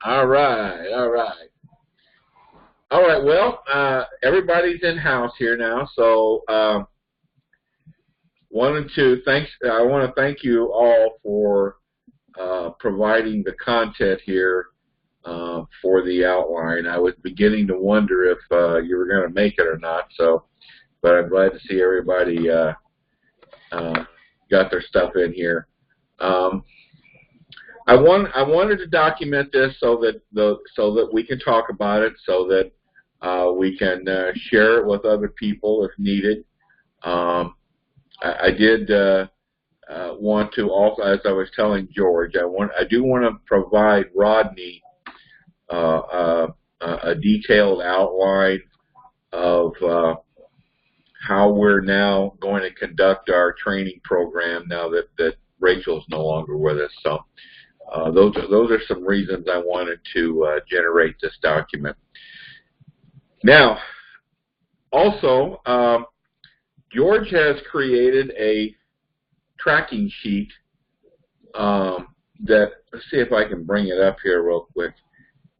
All right, all right. All right, well, everybody's in house here now, so I want to thank you all for providing the content here for the outline. I was beginning to wonder if you were going to make it or not, but I'm glad to see everybody got their stuff in here. I wanted to document this so that we can talk about it, so that we can share it with other people if needed. I did want to also, as I was telling George, I do want to provide Rodney a detailed outline of how we're now going to conduct our training program now that Rachel's no longer with us. So those are some reasons I wanted to generate this document. Now, also, George has created a tracking sheet that, let's see if I can bring it up here real quick.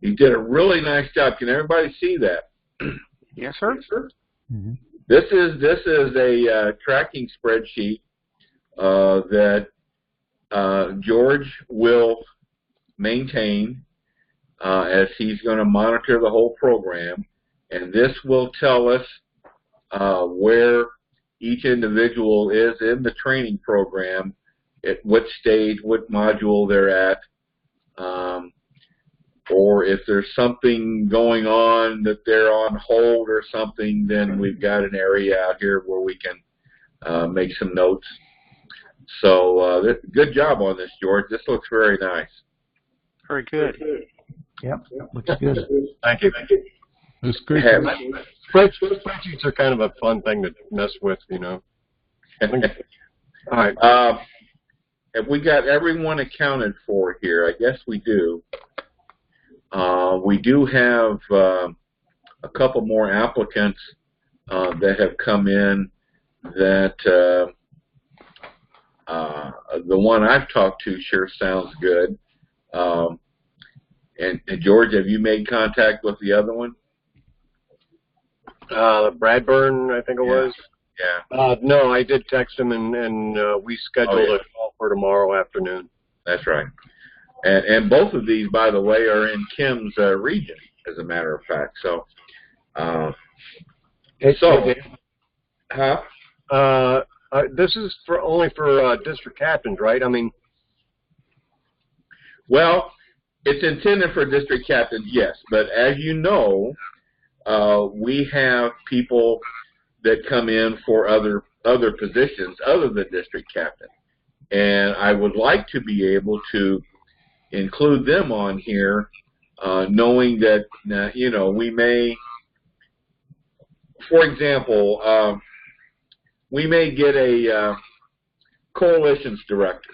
He did a really nice job. Can everybody see that? Yes, sir. Yes, sir. Mm-hmm. This is a tracking spreadsheet that George will maintain as he's going to monitor the whole program, and this will tell us where each individual is in the training program, at what stage, what module they're at, or if there's something going on that they're on hold or something, then we've got an area out here where we can make some notes. So good job on this, George. This looks very nice. Very good. Yep, looks good. Thank you. Looks great. Spreadsheets are kind of a fun thing to mess with, you know. All right. Have we got everyone accounted for here? I guess we do. We do have a couple more applicants that have come in that the one I've talked to sure sounds good. And George, have you made contact with the other one? Bradburn, I think it was. Yeah. No, I did text him, and we scheduled a call for tomorrow afternoon. That's right. And both of these, by the way, are in Kim's region, as a matter of fact. So, this is only for district captains, right? I mean, well, it's intended for district captains, yes. But as you know, we have people that come in for other positions other than district captain, and I would like to be able to include them on here, knowing that you know, we may, for example, we may get a coalitions director.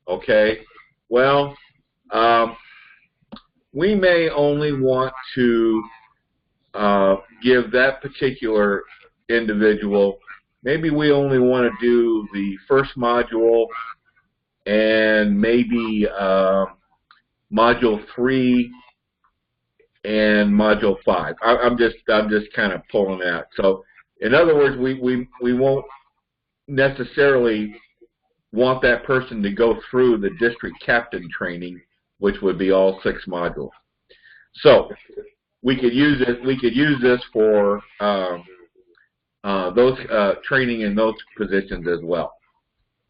Okay, well, we may only want to give that particular individual, maybe we only want to do the first module and maybe module 3 and module 5. I'm just kind of pulling out. So in other words, we won't necessarily want that person to go through the district captain training, which would be all 6 modules. So we could use it. We could use this for those training in those positions as well.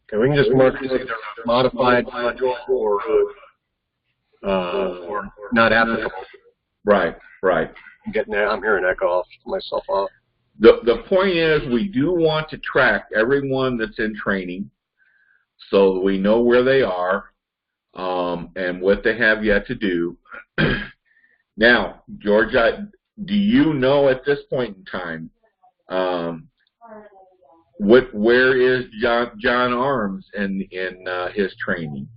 Okay, we can just mark this either modified module or not applicable. Right, right. I'm hearing echo myself off. The point is, we do want to track everyone that's in training, so that we know where they are and what they have yet to do. Now, George, do you know at this point in time where is John Arms in his training?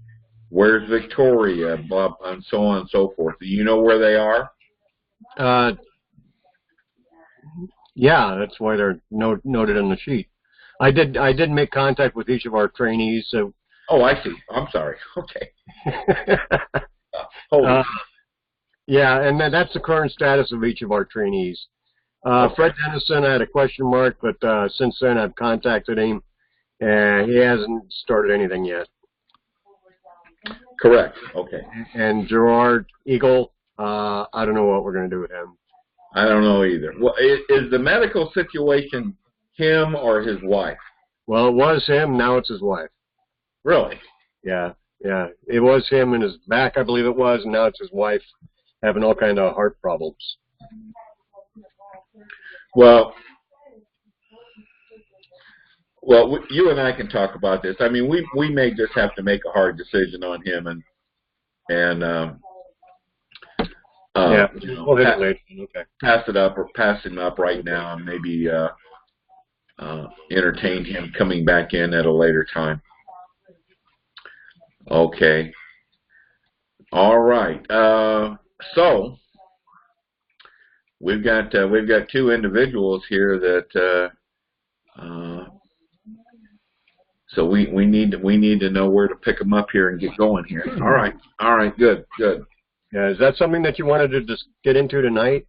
Where's Victoria, Bob, and so on and so forth? Do you know where they are? Yeah, that's why they're noted on the sheet. I did make contact with each of our trainees. So. Oh, I see. I'm sorry. Okay. Hold on. Yeah, and that's the current status of each of our trainees. Fred Dennison, I had a question mark, but since then I've contacted him, and he hasn't started anything yet. Correct. Okay. And Gerard Eagle, I don't know what we're going to do with him. I don't know either. Well, is the medical situation him or his wife? Well, it was him. Now it's his wife. Really? Yeah. It was him and his back, I believe it was, and now it's his wife having all kind of heart problems. Well, you and I can talk about this. I mean, we may just have to make a hard decision on him and yeah, we'll hit it later. Okay. Pass him up right now, and maybe entertain him coming back in at a later time. Okay. All right. So we've got two individuals here that so we need to know where to pick them up here and get going here. All right, good. Yeah, is that something that you wanted to just get into tonight,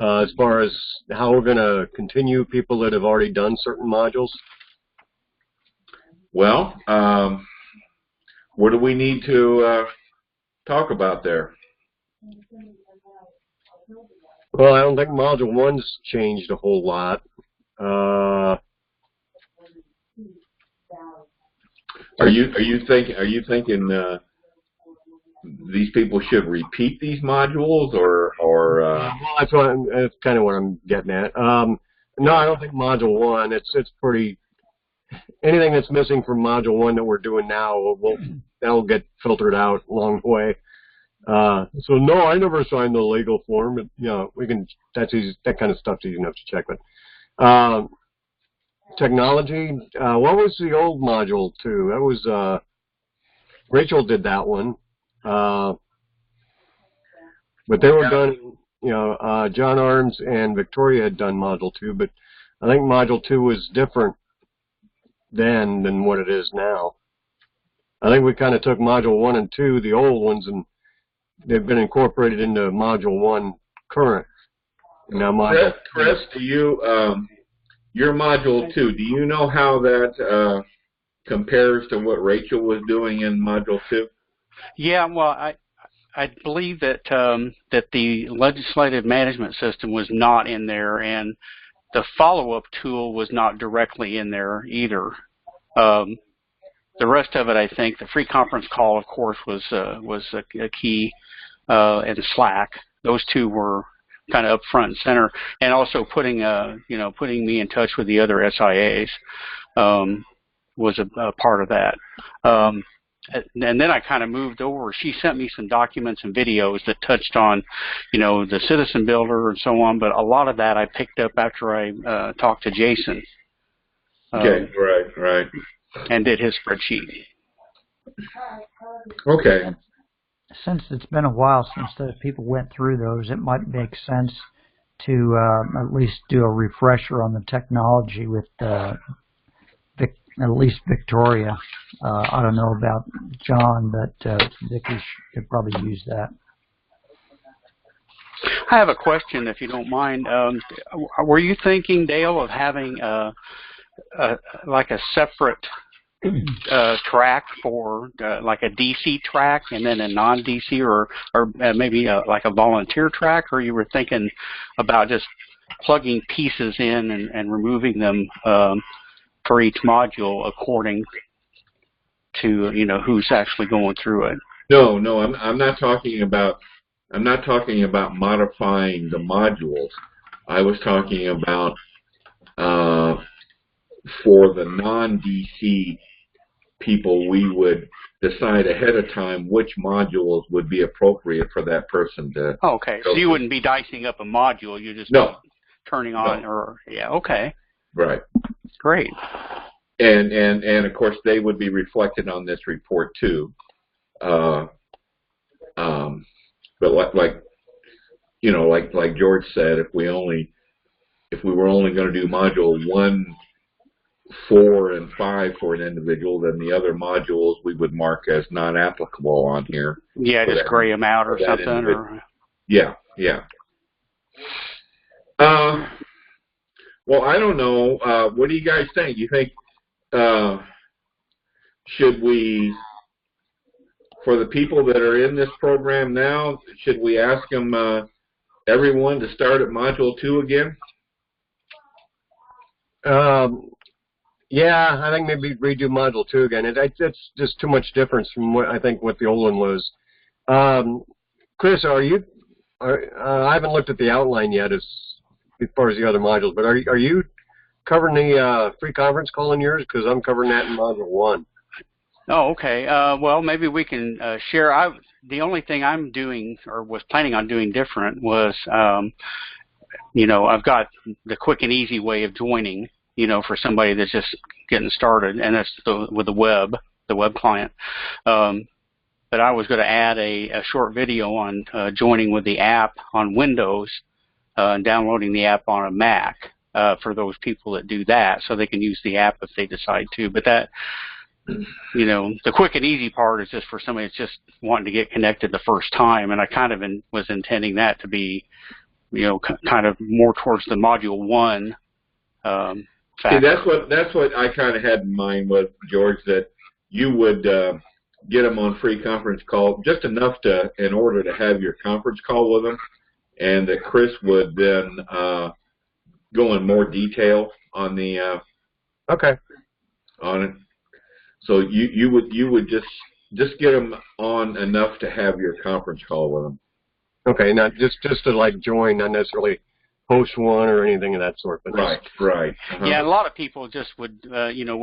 as far as how we're going to continue people that have already done certain modules? Well, what do we need to talk about there? Well, I don't think Module 1's changed a whole lot. Are you thinking these people should repeat these modules, or well, that's kind of what I'm getting at. No, I don't think Module 1. It's pretty. Anything that's missing from Module 1 that we're doing now, that'll get filtered out along the way. So no, I never signed the legal form. But, you know, we can. That's easy. That kind of stuff's easy enough to check. But technology. What was the old Module 2? That was Rachel did that one. But they were done. You know, John Arms and Victoria had done Module 2, but I think Module 2 was different then than what it is now. I think we kind of took Module 1 and 2, the old ones, and they've been incorporated into Module 1 current. Now, Chris, do you your Module 2? Do you know how that compares to what Rachel was doing in Module 2? Yeah, well, I believe that that the legislative management system was not in there, and the follow-up tool was not directly in there either. The rest of it, I think, the free conference call, of course, was a key, and Slack. Those two were kind of up front and center, and also putting me in touch with the other SIAs was a part of that. And then I kind of moved over. She sent me some documents and videos that touched on, the Citizen Builder and so on. But a lot of that I picked up after I talked to Jason. Okay, right. And did his spreadsheet. Okay. Since it's been a while since the people went through those, it might make sense to at least do a refresher on the technology with at least Victoria. I don't know about John, but Vicky could probably use that. I have a question, if you don't mind. Were you thinking, Dale, of having like a separate track for like a DC track and then a non-DC, or maybe like a volunteer track, or you were thinking about just plugging pieces in and removing them for each module according to who's actually going through it? No, I'm not talking about modifying the modules. I was talking about for the non-DC people, we would decide ahead of time which modules would be appropriate for that person to. Oh, okay, so you wouldn't be dicing up a module. You just turning on okay. Right. Great. And of course they would be reflected on this report too. But like George said, if we were only going to do module 1, 4, and 5 for an individual, then the other modules we would mark as not applicable on here. Yeah, just gray them out or something. Yeah, yeah. Well, I don't know. What do you guys think? You think should we, for the people that are in this program now, should we ask them everyone to start at Module 2 again? Yeah, I think maybe redo Module 2 again. It's just too much difference from what I think what the old one was. Chris, I haven't looked at the outline yet as far as the other modules, but are you covering the free conference call in yours? Because I'm covering that in Module 1. Oh, okay. Well, maybe we can share. The only thing I'm doing or was planning on doing different was, I've got the quick and easy way of joining, for somebody that's just getting started, and that's with the web client. But I was going to add a short video on joining with the app on Windows and downloading the app on a Mac for those people that do that, so they can use the app if they decide to. But that, the quick and easy part is just for somebody that's just wanting to get connected the first time, and I kind of was intending that to be, kind of more towards the Module 1. See, that's what I kind of had in mind with George, that you would get them on free conference call just enough in order to have your conference call with them, and that Chris would then go in more detail on the on it. So you would just get them on enough to have your conference call with them. Okay, not just to like join, not necessarily host one or anything of that sort. But right. Uh-huh. Yeah, a lot of people just would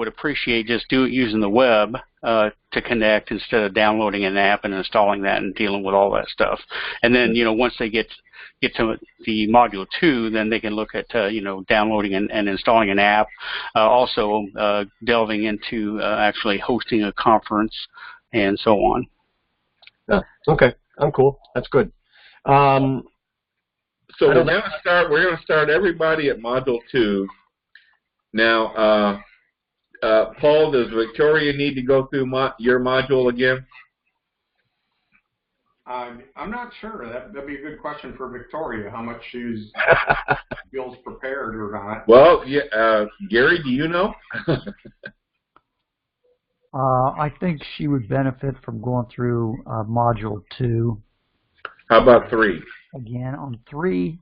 appreciate just using the web to connect instead of downloading an app and installing that and dealing with all that stuff. And then once they get to the Module 2, then they can look at downloading and installing an app. Also delving into actually hosting a conference and so on. Yeah. Okay, I'm cool. That's good. So we're going to start everybody at Module 2. Now, Paul, does Victoria need to go through your module again? I'm not sure. That'd be a good question for Victoria, how much she feels prepared or not. Well, yeah, Gary, do you know? I think she would benefit from going through Module 2. How about 3? Again, on 3,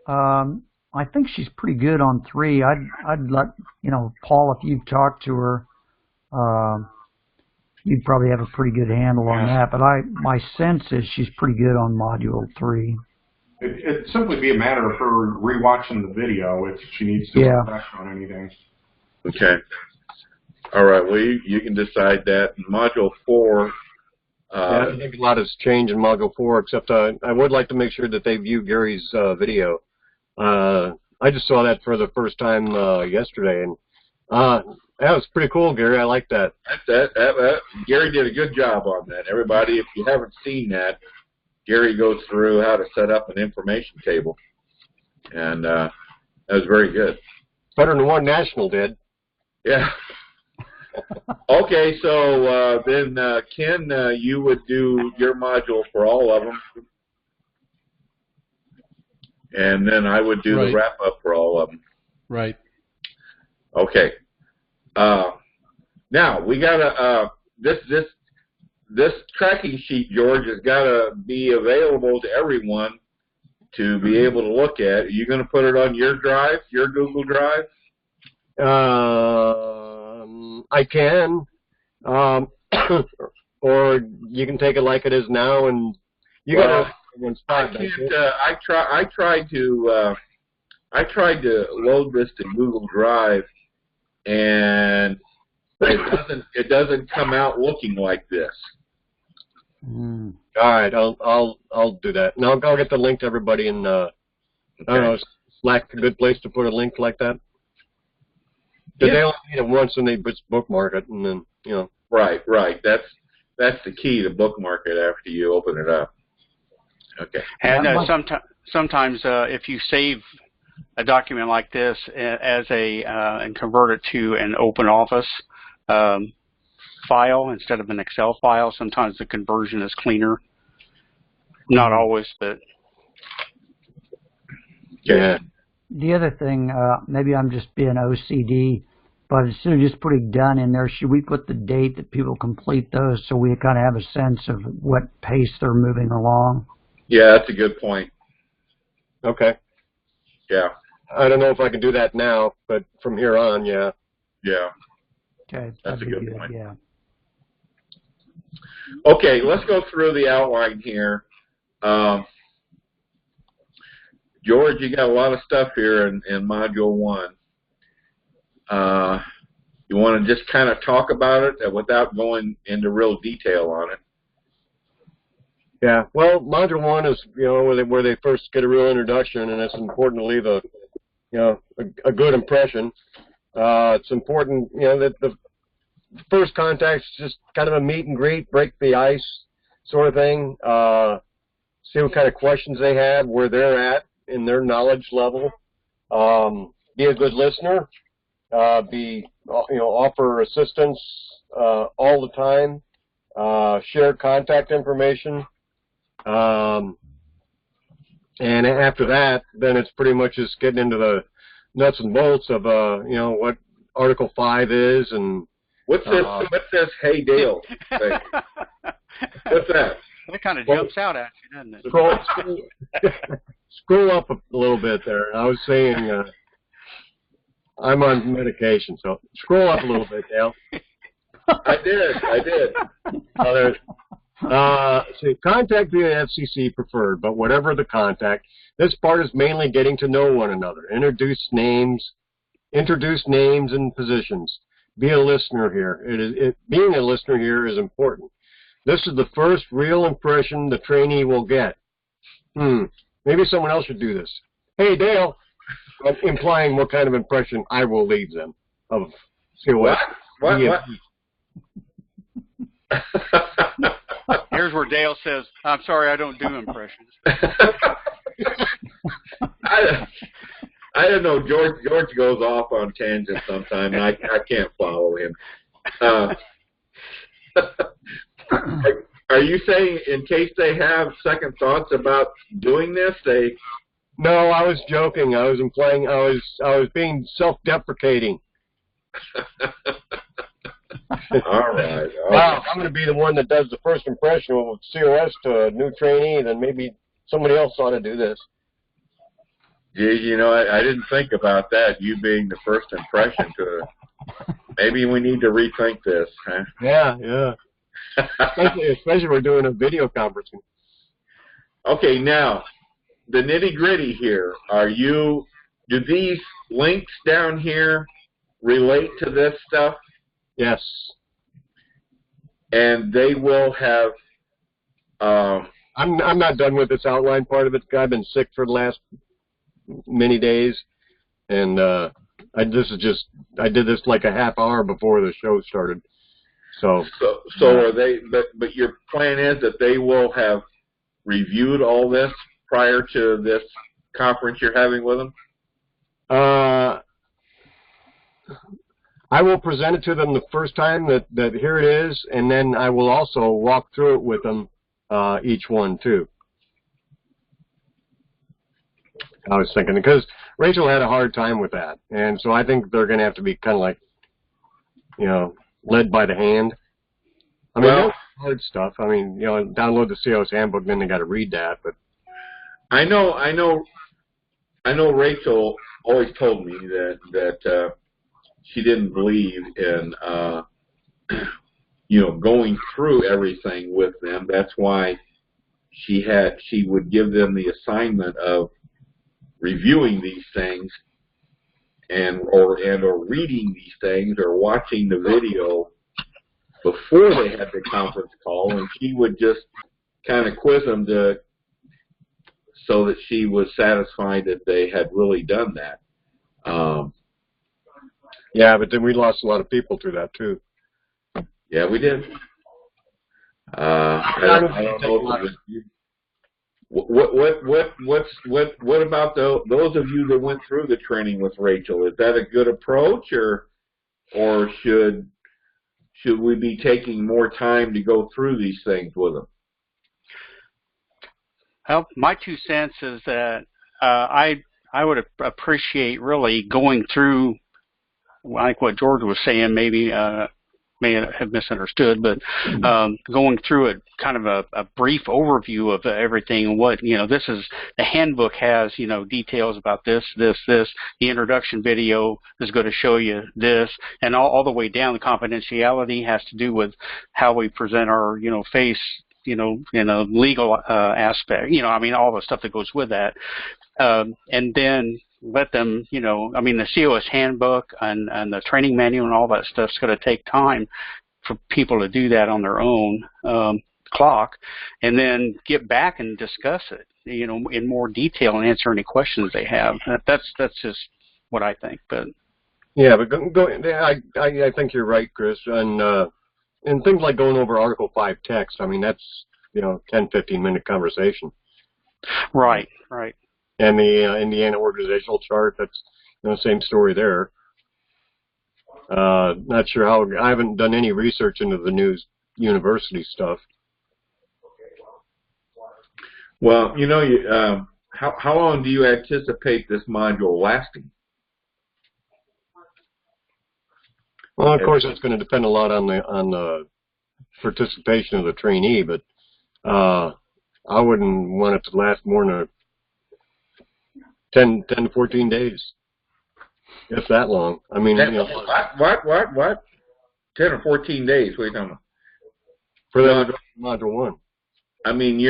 I think she's pretty good on 3. I'd let, Paul, if you've talked to her, you'd probably have a pretty good handle on that. But my sense is she's pretty good on Module 3. It'd simply be a matter of her rewatching the video if she needs to refresh on anything. Okay. All right. Well, you can decide that. In Module 4. I think a lot has changed in Module 4, except I would like to make sure that they view Gary's video. I just saw that for the first time yesterday, and that was pretty cool, Gary. I like that. Gary did a good job on that. Everybody, if you haven't seen that, Gary goes through how to set up an information table, and that was very good. Better than One National did. Yeah. Okay, so then Ken, you would do your module for all of them, and then I would do the wrap up for all of them. Right. Okay. Now we gotta this tracking sheet, George, has got to be available to everyone to be able to look at. Are you going to put it on your drive, your Google Drive? I can, or you can take it like it is now, and you got one spot. I tried to load this to Google Drive, and it doesn't come out looking like this. All right, I'll do that. Now I'll get the link to everybody, and I don't know, is Slack a good place to put a link like that? Because they only need it once and they just bookmark it, and then Right. That's the key, to bookmark it after you open it up. Okay. And sometimes if you save a document like this as and convert it to an OpenOffice file instead of an Excel file, sometimes the conversion is cleaner. Not always, but Okay. Yeah. The other thing, maybe I'm just being OCD, but instead of just putting done in there, should we put the date that people complete those so we kind of have a sense of what pace they're moving along? Yeah, that's a good point. Okay. Yeah. I don't know if I can do that now, but from here on, yeah. Yeah. Okay, That's that'd a be good point. Yeah. Okay, let's go through the outline here. George, you got a lot of stuff here in Module 1. You want to just kind of talk about it without going into real detail on it? Yeah. Well, Module 1 is, where they first get a real introduction, and it's important to leave a good impression. It's important, that the first contact's just kind of a meet and greet, break the ice sort of thing. See what kind of questions they have, where they're at in their knowledge level. Be a good listener. Offer assistance all the time. Share contact information. And after that, then it's pretty much just getting into the nuts and bolts of what Article 5 is and what's this Hey Dale thing? What's that? That kind of jumps out at you, doesn't it? Scroll up a little bit there. I was saying I'm on medication, so scroll up a little bit, Dale. I did. See, contact via FCC preferred, but whatever the contact, this part is mainly getting to know one another. Introduce names and positions. Be a listener here. Being a listener here is important. This is the first real impression the trainee will get. Maybe someone else should do this. Hey, Dale, implying what kind of impression I will leave them of COS. What? Here's where Dale says, I'm sorry, I don't do impressions. I don't know. George goes off on tangents sometimes, and I can't follow him. Are you saying in case they have second thoughts about doing this, they? No, I was joking. I was implying I was being self-deprecating. All right. Wow, I'm going to be the one that does the first impression of COS to a new trainee, then maybe somebody else ought to do this. Gee, I didn't think about that, you being the first impression to maybe we need to rethink this, huh? Yeah. Especially if we're doing a video conferencing. Okay, now, the nitty-gritty here. Do these links down here relate to this stuff? Yes. And they will have... I'm not done with this outline part of it. I've been sick for the last many days, and I did this like a half hour before the show started. So are they? But your plan is that they will have reviewed all this prior to this conference you're having with them? I will present it to them the first time that here it is, and then I will also walk through it with them each one too. I was thinking because Rachel had a hard time with that, and so I think they're going to have to be kind of like, led by the hand. I mean, that's hard stuff. I mean, download the COS handbook, then they got to read that. But I know. Rachel always told me that she didn't believe in going through everything with them. That's why she would give them the assignment of reviewing these things or reading these things or watching the video before they had the conference call, and she would just kind of quiz them so that she was satisfied that they had really done that. Yeah, but then we lost a lot of people through that too. Yeah, we did. I don't know. What about those of you that went through the training with Rachel? Is that a good approach, or should we be taking more time to go through these things with them? Well, my 2 cents is that I I would appreciate really going through, like what George was saying, maybe may have misunderstood, but going through it, kind of a brief overview of everything. What, this is, the handbook has, details about this. The introduction video is going to show you this, and all the way down. The confidentiality has to do with how we present our, face, in a legal aspect. All the stuff that goes with that, and then let them, the COS handbook and the training manual and all that stuff's going to take time for people to do that on their own clock, and then get back and discuss it, in more detail and answer any questions they have. That's just what I think. But yeah, but I think you're right, Chris. And things like going over Article 5 text, that's 10-15-minute conversation. Right. And the Indiana organizational chart, that's same story there. Not sure how. I haven't done any research into the new university stuff. Well, how long do you anticipate this module lasting? Well, of course, it's going to depend a lot on the participation of the trainee, but I wouldn't want it to last more than 10 to 14 days, if that long. What? 10 or 14 days? Wait a minute. For that module 1.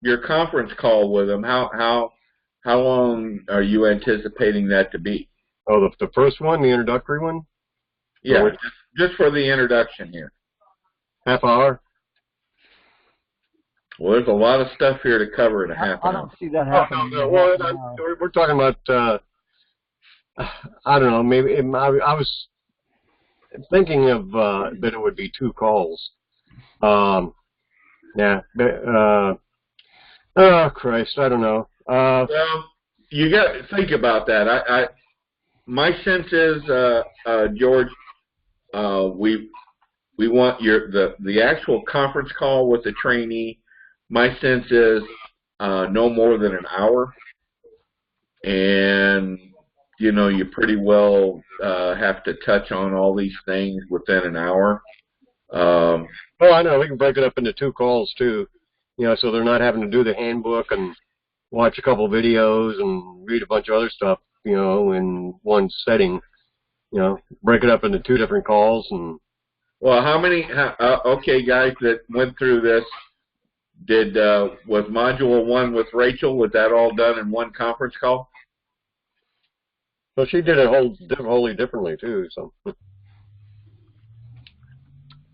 Your conference call with them. How long are you anticipating that to be? Oh, the first one, the introductory one. Yeah, just for the introduction here. Half hour. Well, there's a lot of stuff here to cover in a half hour. I don't see that happening. No. Well, we're talking about, I don't know, maybe I was thinking of that it would be 2 calls. Yeah. Oh, Christ, I don't know. Well, you got to think about that. My sense is, George, we want the actual conference call with the trainee. My sense is no more than an hour, and you pretty well have to touch on all these things within an hour. Oh, I know. We can break it up into 2 calls too, so they're not having to do the handbook and watch a couple videos and read a bunch of other stuff, in one setting. Break it up into 2 different calls. And well, how many? Okay, guys that went through this. Was module 1 with Rachel, was that all done in one conference call? So she did it wholly differently too. So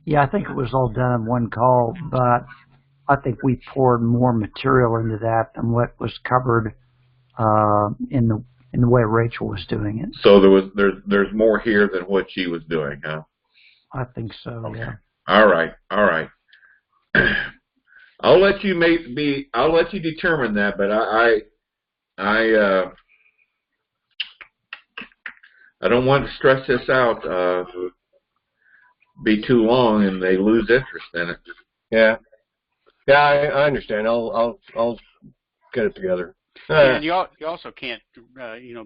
yeah, I think it was all done in one call, but I think we poured more material into that than what was covered in the way Rachel was doing it. So there's more here than what she was doing, huh? I think so. Okay. Yeah. All right. I'll let you determine that, but I don't want to stress this out. Be too long and they lose interest in it. Yeah, I understand. I'll get it together. And you also can't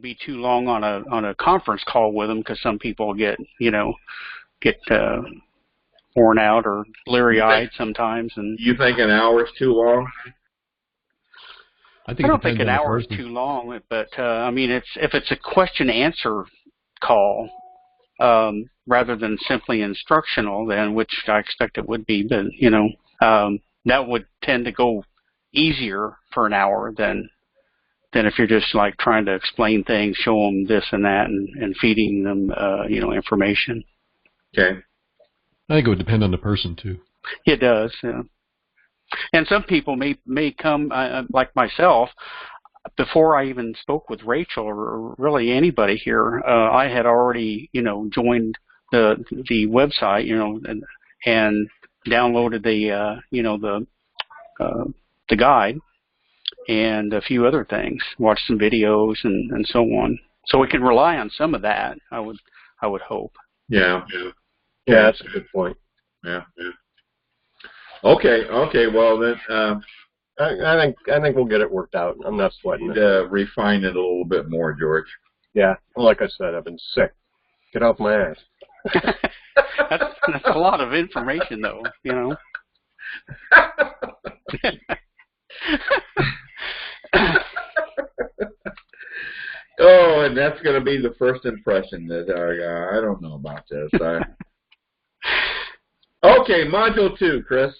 be too long on a conference call with them, because some people get worn out or bleary-eyed sometimes. And you think an hour is too long? I don't think an hour is too long, but if it's a question-answer call rather than simply instructional, then, which I expect it would be, but that would tend to go easier for an hour than if you're just like trying to explain things, show them this and that, and feeding them information. Okay. I think it would depend on the person too. It does, yeah. And some people may come, like myself, before I even spoke with Rachel or really anybody here. I had already, joined the website, and downloaded the guide and a few other things, watched some videos and so on. So we can rely on some of that. I would hope. Yeah. Yeah, that's a good point. Yeah. Okay. Well, then I think we'll get it worked out. I'm not sweating it. Refine it a little bit more, George. Yeah, well, like I said, I've been sick. Get off my ass. that's a lot of information, though. You know. Oh, and that's going to be the first impression that I don't know about this. Okay, module 2, Chris.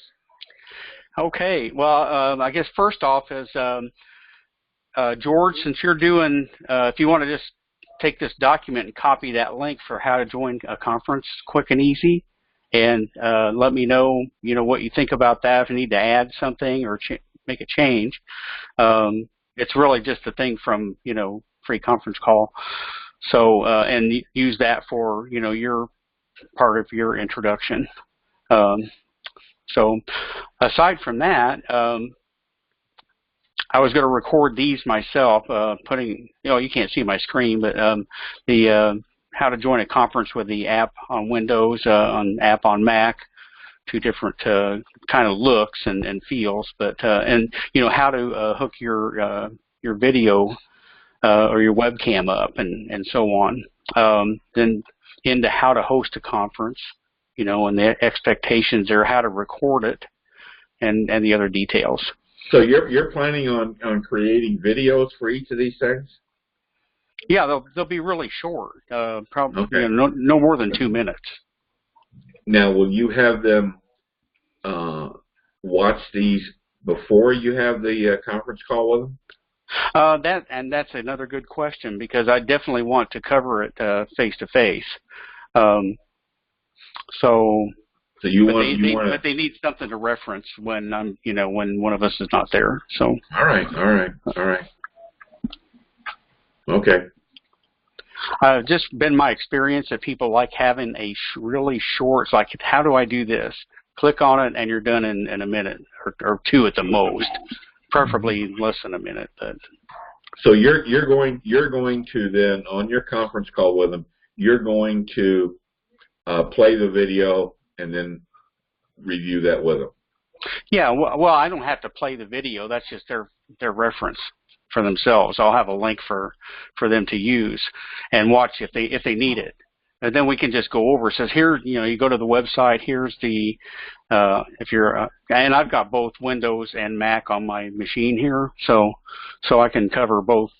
Okay, well, I guess first off is George, since you're doing, if you want to just take this document and copy that link for how to join a conference quick and easy, and let me know, what you think about that. If you need to add something or make a change, it's really just a thing from free conference call. So and use that for your part of your introduction. So aside from that, I was going to record these myself, putting, you can't see my screen, but the how to join a conference with the app on Windows, app on Mac, two different kind of looks and feels, but and how to hook your video or your webcam up and so on. Then into how to host a conference, and the expectations there, how to record it, and the other details. So you're planning on creating videos for each of these things? Yeah, they'll be really short, probably okay. No more than 2 minutes. Now, will you have them watch these before you have the conference call with them? That's another good question, because I definitely want to cover it face to face. So but they need something to reference when when one of us is not there. So all right. Okay. Just been my experience that people like having a really short. It's like, how do I do this? Click on it and you're done in a minute or two at the most. Preferably less than a minute. But so you're going to then on your conference call with them, you're going to play the video and then review that with them. Yeah, well, I don't have to play the video. That's just their reference for themselves. I'll have a link for them to use and watch if they need it. And then we can just go over. It says here, you go to the website. Here's the if you're and I've got both Windows and Mac on my machine here, so I can cover both.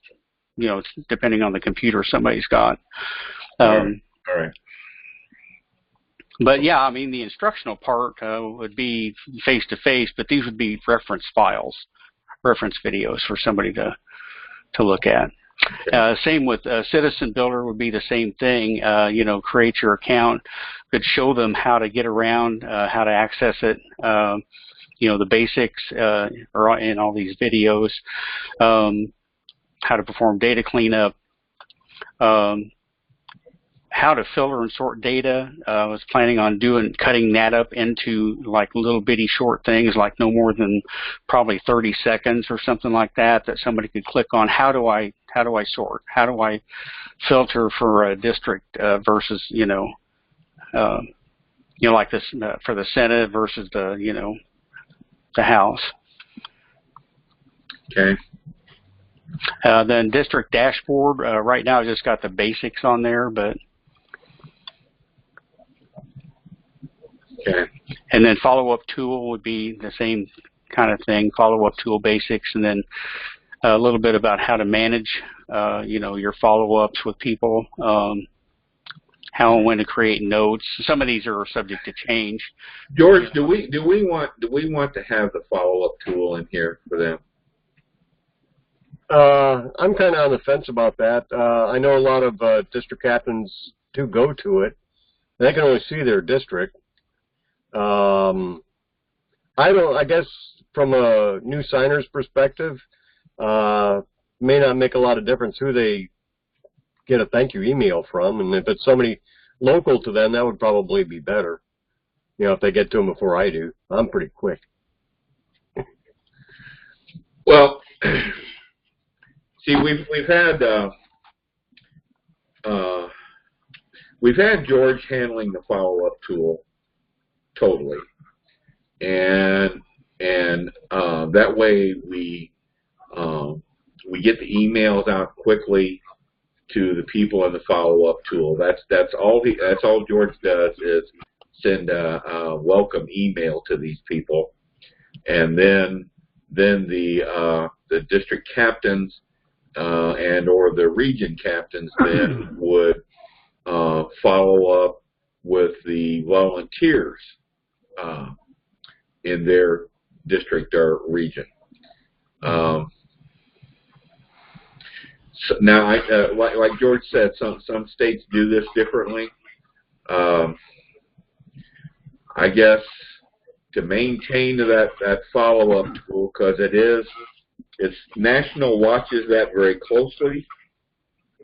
Depending on the computer somebody's got. All right. But yeah, I mean, the instructional part would be face to face, but these would be reference files, reference videos for somebody to look at. Same with Citizen Builder would be the same thing. Create your account, could show them how to get around, how to access it. The basics are in all these videos. How to perform data cleanup. How to filter and sort data. I was planning on cutting that up into like little bitty short things, like no more than probably 30 seconds or something like that somebody could click on. How do I sort? How do I filter for a district versus like this for the Senate versus the House. Okay. Then district dashboard. Right now, I just got the basics on there, but. Okay. And then follow-up tool would be the same kind of thing, follow-up tool basics, and then a little bit about how to manage, your follow-ups with people, how and when to create notes. Some of these are subject to change. George, do we want to have the follow-up tool in here for them? I'm kind of on the fence about that. I know a lot of district captains do go to it. They can only see their district. I guess from a new signer's perspective, may not make a lot of difference who they get a thank you email from, and if it's somebody local to them, that would probably be better. If they get to them before I do. I'm pretty quick. Well, see, we've had George handling the follow-up tool totally, and and that way we get the emails out quickly to the people in the follow-up tool. That's all George does is send a welcome email to these people, and then the district captains and or the region captains then would follow up with the volunteers in their district or region. So now, like George said, some states do this differently. I guess to maintain that follow-up tool, because it's National watches that very closely,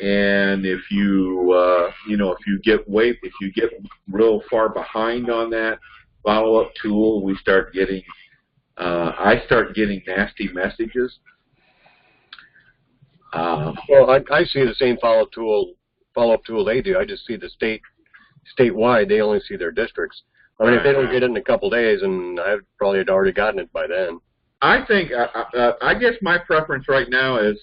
and if you if you get real far behind on that follow-up tool, I start getting nasty messages. Well, I see the same follow-up tool they do. I just see the statewide. They only see their districts. I mean, if they don't get it in a couple days, and I probably had already gotten it by then. I think, I guess my preference right now is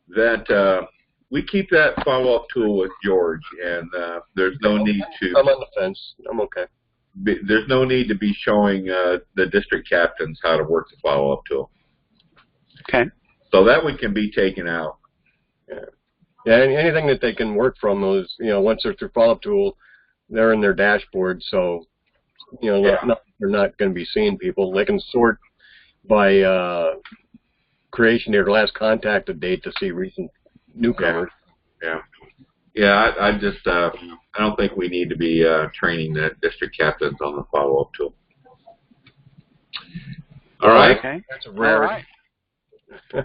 that we keep that follow-up tool with George, and there's no need to. I'm on the fence. I'm okay. There's no need to be showing the district captains how to work the follow-up tool. Okay. So that one can be taken out. Yeah, anything that they can work from those, once they're through follow-up tool, they're in their dashboard, so, they're not going to be seeing people. They can sort by creation date or last contacted date to see recent newcomers. Yeah, I just, I don't think we need to be training the district captains on the follow-up tool. All right. Okay. That's a rarity. All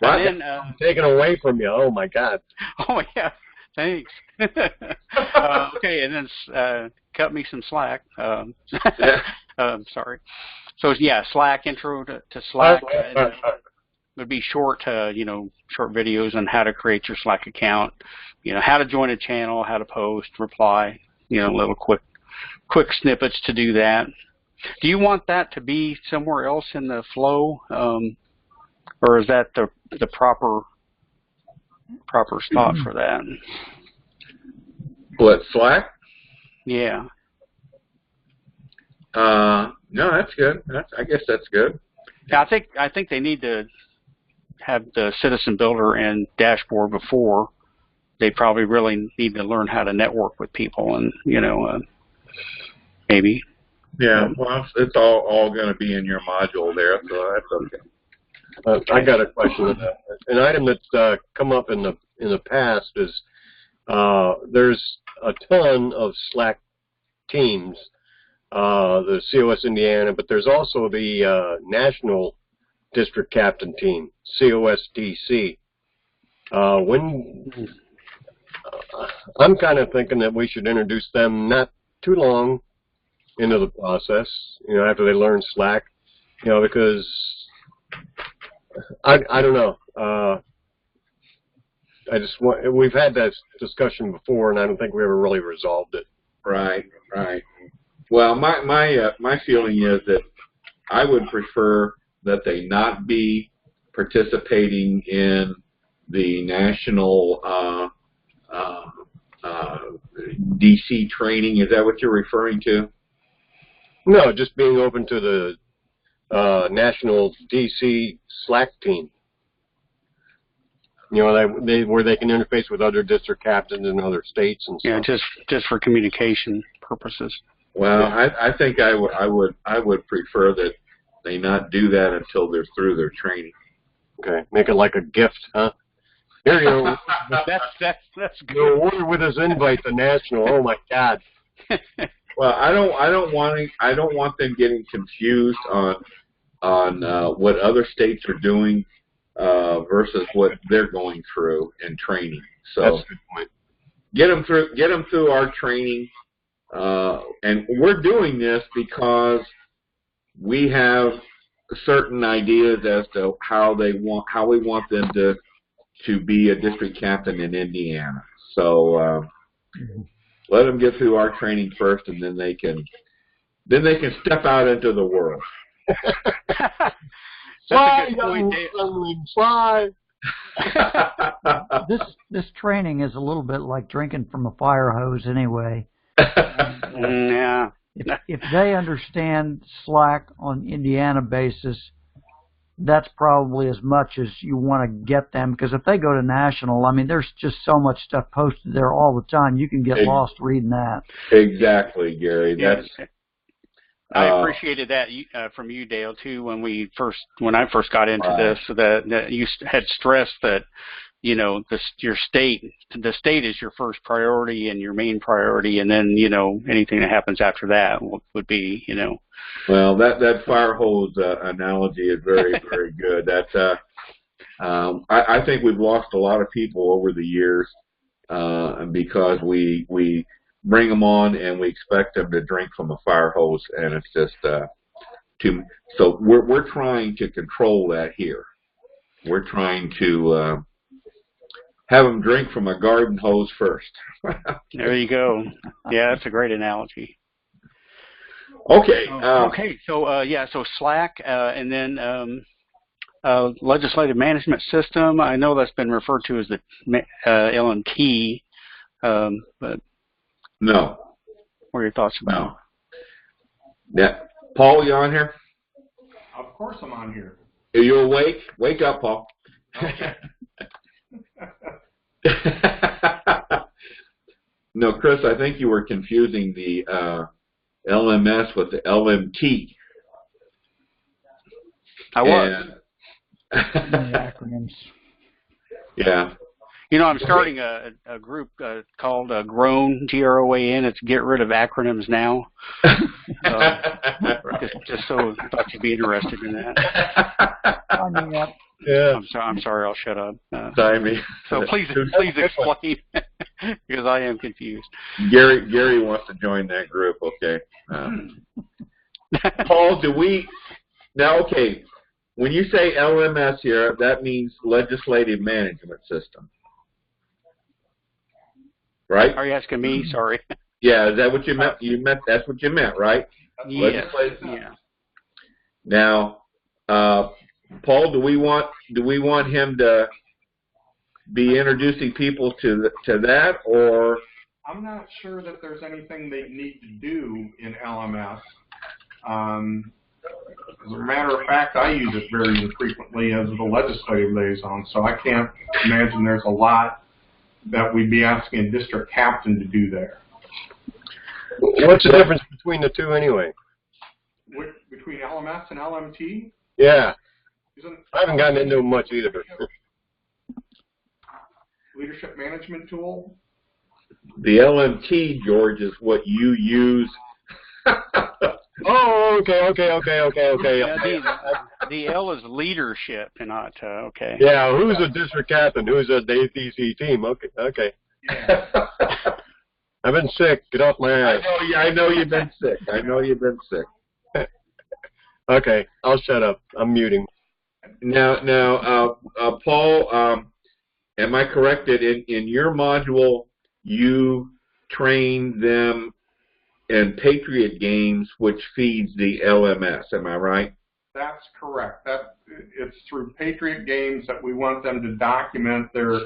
right. And then, taken away from you. Oh my God. Oh yeah, thanks. Okay, and then cut me some slack. Sorry. So yeah, Slack, intro to Slack. Would be short, short videos on how to create your Slack account. How to join a channel, how to post, reply. Little quick snippets to do that. Do you want that to be somewhere else in the flow? Or is that the proper spot for that? What, Slack? Yeah. No, that's good. I guess that's good. Yeah, I think they need to have the Citizen Builder and dashboard before. They probably really need to learn how to network with people, and maybe. Yeah, well, it's all going to be in your module there, so that's okay. I got a question on that. An item that's come up in the past is there's a ton of Slack teams, the COS Indiana, but there's also the National District Captain Team, COSDC. I'm kind of thinking that we should introduce them not too long into the process, after they learn Slack, because I don't know. We've had that discussion before, and I don't think we ever really resolved it. Right. Well, my feeling is that I would prefer that they not be participating in the national DC training. Is that what you're referring to? No, just being open to the national DC Slack team. Where they can interface with other district captains in other states and stuff. Yeah, just for communication purposes. Well, yeah. I think I would prefer that they not do that until they're through their training. Okay, make it like a gift, huh? Here you go. That's good. You'll order with us invite to national. Oh my God. Well, I don't want them getting confused on what other states are doing versus what they're going through in training. So that's a good point. Get them through our training, and we're doing this because we have certain ideas as to how we want them to be a district captain in Indiana. So let them get through our training first, and then they can step out into the world. That's a good point, Dave. Fly. This training is a little bit like drinking from a fire hose anyway. Yeah. If they understand Slack on Indiana basis, that's probably as much as you want to get them, because if they go to national, I mean, there's just so much stuff posted there all the time. You can get lost reading that. Exactly, Gary. That's. I appreciated that from you, Dale, too. When I first got into this, that you had stressed that, you know, the state is your first priority and your main priority, and then, you know, anything that happens after that would be, you know. Well, that fire hose analogy is very, very good. That's I think we've lost a lot of people over the years because we bring them on and we expect them to drink from a fire hose, and it's just too. So we're trying to control that here. We're trying to have them drink from a garden hose first. There you go. Yeah, that's a great analogy. Okay. Okay. So so Slack, and then legislative management system. I know that's been referred to as the LMT, but no. What are your thoughts about it? Yeah. Paul, you on here? Of course I'm on here. Are you awake? Wake up, Paul. Okay. No, Chris, I think you were confusing the LMS with the LMT. I was. The acronyms. Yeah. You know, I'm starting a group called GROAN, G-R-O-A-N. It's Get Rid of Acronyms Now. Just so I thought you'd be interested in that. Sign me up. Yeah. I'm sorry. I'll shut up. Sorry. So please explain, because I am confused. Gary wants to join that group. Okay. Paul, okay, when you say LMS here, that means Legislative Management System, right? Are you asking me? Sorry. Yeah, is that what you meant? That's what you meant, right? Yes. Yeah. Now, Paul, do we want him to be introducing people to that, or? I'm not sure that there's anything they need to do in LMS. As a matter of fact, I use it very infrequently as the legislative liaison, so I can't imagine there's a lot that we'd be asking a district captain to do there. What's the difference between the two anyway? Between LMS and LMT? Yeah. I haven't gotten into it much either. Leadership management tool? The LMT, George, is what you use. Oh, okay. Yeah, the L is leadership, and not okay. Yeah, who's a district captain? Who's a DCC team? Okay. Yeah. I've been sick. Get off my ass. I know you've been sick. Okay, I'll shut up. I'm muting. Now, Paul, am I correct that in your module you train them in Patriot Games, which feeds the LMS? Am I right? That's correct. It's through Patriot Games that we want them to document their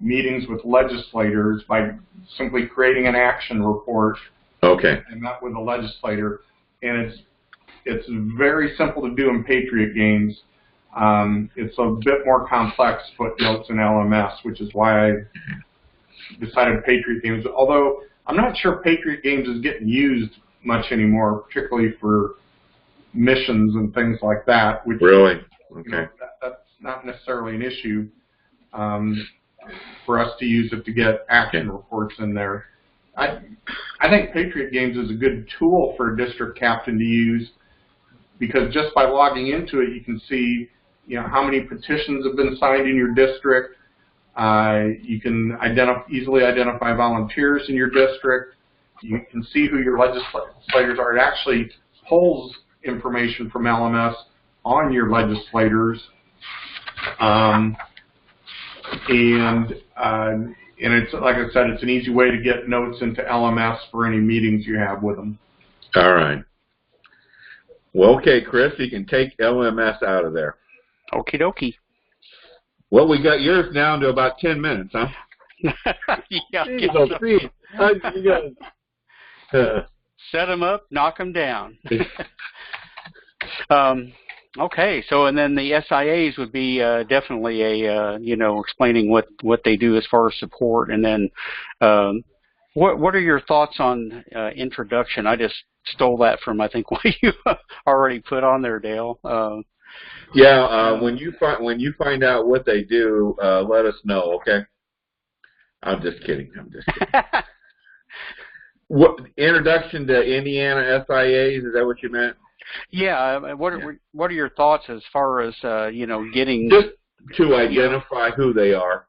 meetings with legislators by simply creating an action report. Okay. And that with a legislator, and it's very simple to do in Patriot Games. It's a bit more complex footnotes in LMS, which is why I decided Patriot Games. Although I'm not sure Patriot Games is getting used much anymore, particularly for missions and things like that. Which, really? Okay. You know, that's not necessarily an issue for us to use it to get action reports in there. I think Patriot Games is a good tool for a district captain to use, because just by logging into it, you can see, you know, how many petitions have been signed in your district. You can easily identify volunteers in your district. You can see who your legislators are. It actually pulls information from LMS on your legislators, and it's, like I said, it's an easy way to get notes into LMS for any meetings you have with them. All right. Well, okay, Chris, you can take LMS out of there. Okie dokie. Well, we got yours down to about 10 minutes, huh? Yeah. Jeez, Pete. You guys, Set them up, knock them down. Okay, so and then the SIAs would be definitely a explaining what they do as far as support, and then what are your thoughts on introduction? I just stole that from I think what you already put on there, Dale. When you find out what they do, let us know, okay? I'm just kidding. What introduction to Indiana SIAs? Is that what you meant? Yeah. What are your thoughts as far as getting just to identify who they are?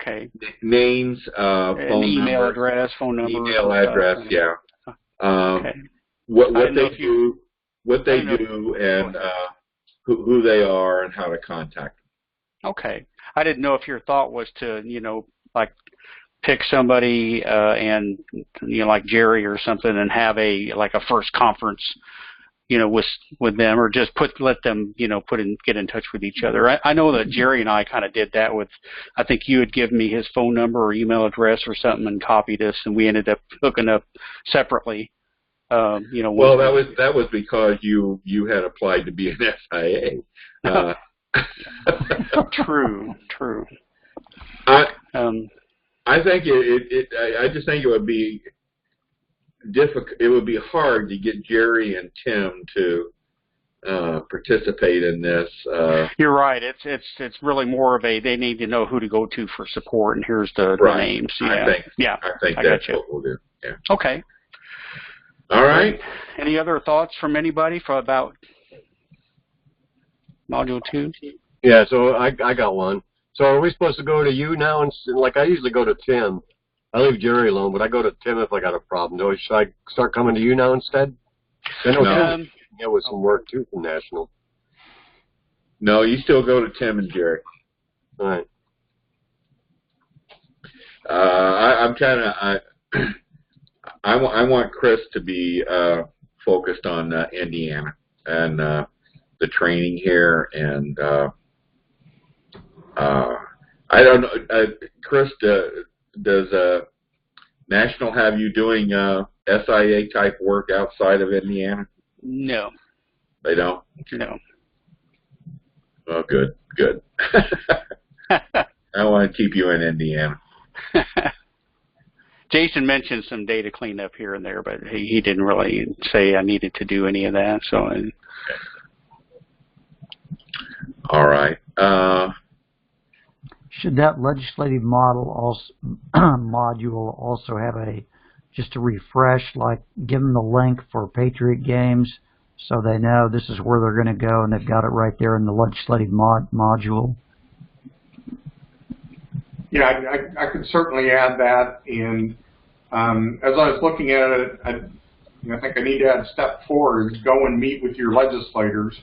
Okay. Names, phone email number, address, phone number, email address. Yeah. Okay. What they do, and who they are, and how to contact them. Okay. I didn't know if your thought was to like pick somebody and like Jerry or something and have a first conference with them, or just let them get in touch with each other. I know that Jerry and I kind of did that with, I think you had given me his phone number or email address or something and copied us, and we ended up hooking up separately. Well, that was because you had applied to be an SIA. True. I think I just think it would be difficult. It would be hard to get Jerry and Tim to participate in this. You're right. It's really more of they need to know who to go to for support, and here's the names. Yeah. I think that's what we'll do. Yeah. Okay. All right. Any other thoughts from anybody about Module 2? Yeah, so I got one. So are we supposed to go to you now? And like I usually go to Tim. I leave Jerry alone, but I go to Tim if I got a problem. Should I start coming to you now instead? I know Tim can with some work too from National. No, you still go to Tim and Jerry. All right. I want Chris to be focused on Indiana and the training here, and I don't know, Chris, does National have you doing SIA type work outside of Indiana? No. They don't? No. Oh, good. I want to keep you in Indiana. Jason mentioned some data cleanup here and there, but he didn't really say I needed to do any of that. So. All right. Should that legislative module also have just a refresh, like give them the link for Patriot Games so they know this is where they're going to go and they've got it right there in the legislative module? Yeah, I could certainly add that. And as I was looking at it, I think I need to add step 4 is go and meet with your legislators.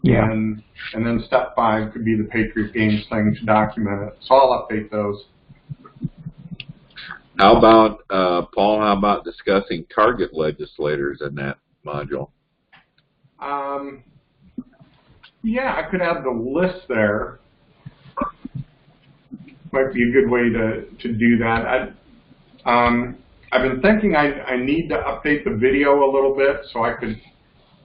Yeah. And then step 5 could be the Patriot Games thing to document it. So I'll update those. How about, Paul, how about discussing target legislators in that module? Yeah, I could add the list there. Might be a good way to do that. I've been thinking I need to update the video a little bit so I could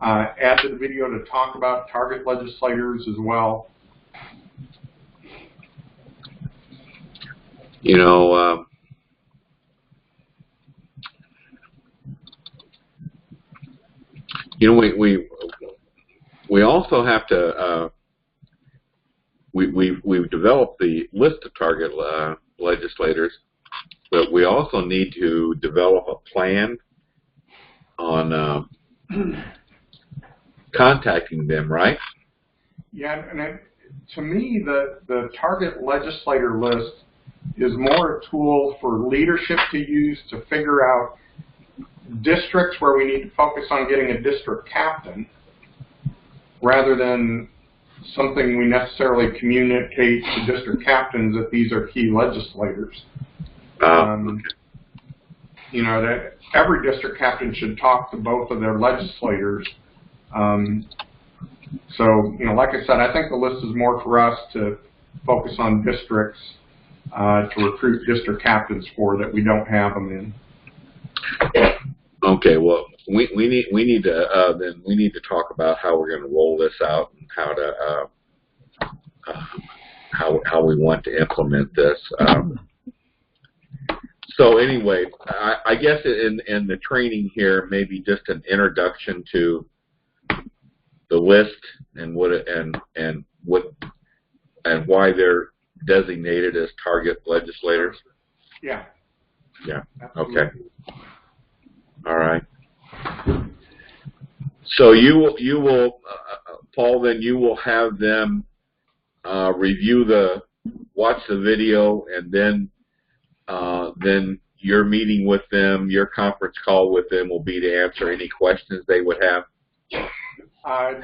add to the video to talk about target legislators as well. We also have to we've developed the list of target legislators, but we also need to develop a plan on contacting them, right? Yeah, and to me, the target legislator list is more a tool for leadership to use to figure out districts where we need to focus on getting a district captain, rather than something we necessarily communicate to district captains that these are key legislators. Okay. That every district captain should talk to both of their legislators So, you know, like I said, I think the list is more for us to focus on districts to recruit district captains for that we don't have them in. Okay, well, we need to talk about how we're going to roll this out and how to how we want to implement this. So anyway, I guess in the training here, maybe just an introduction to the list and why they're designated as target legislators. Yeah. Yeah. Absolutely. Okay. All right. So you will Paul, then you will have them watch the video, and then your meeting with them, your conference call with them will be to answer any questions they would have. I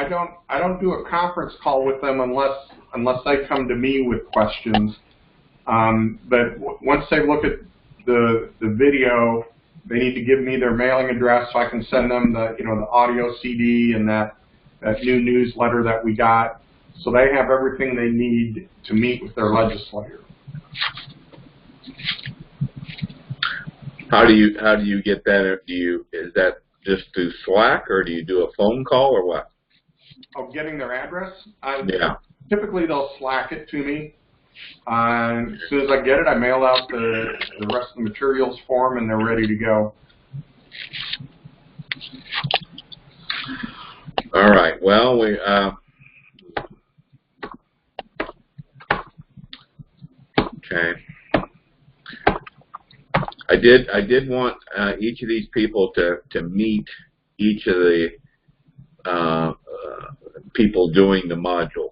don't do a conference call with them unless they come to me with questions. But once they look at the video, they need to give me their mailing address so I can send them the audio CD and that new newsletter that we got, so they have everything they need to meet with their legislator. How do you get that? Is that just through Slack, or do you do a phone call, or what? Oh, getting their address? Yeah. Typically they'll Slack it to me. As soon as I get it, I mail out the rest of the materials for them, and they're ready to go. All right. Well, okay. I did want each of these people to meet each of the people doing the modules.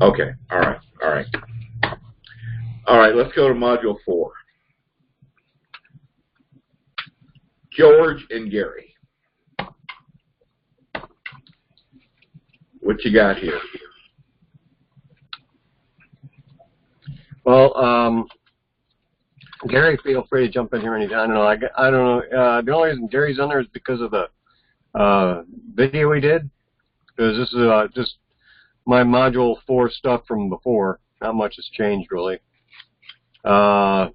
Okay. All right. Let's go to Module 4. George and Gary. What you got here? Well, Gary, feel free to jump in here anytime. I don't know. The only reason Gary's on there is because of the video we did. Because this is just my Module 4 stuff from before. Not much has changed, really. Going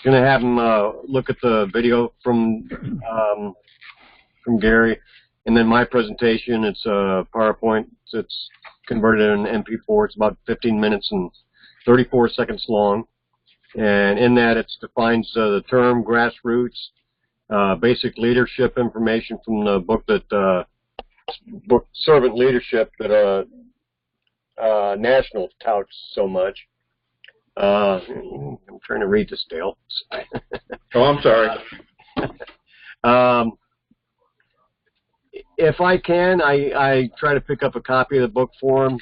to have him look at the video from Gary, and then my presentation. It's a PowerPoint. It's converted in MP4. It's about 15 minutes and 34 seconds long, and in that it defines the term grassroots, basic leadership information from the book book Servant Leadership that National touts so much. I'm trying to read this, Dale. Oh, I'm sorry. If I can, I try to pick up a copy of the book for him.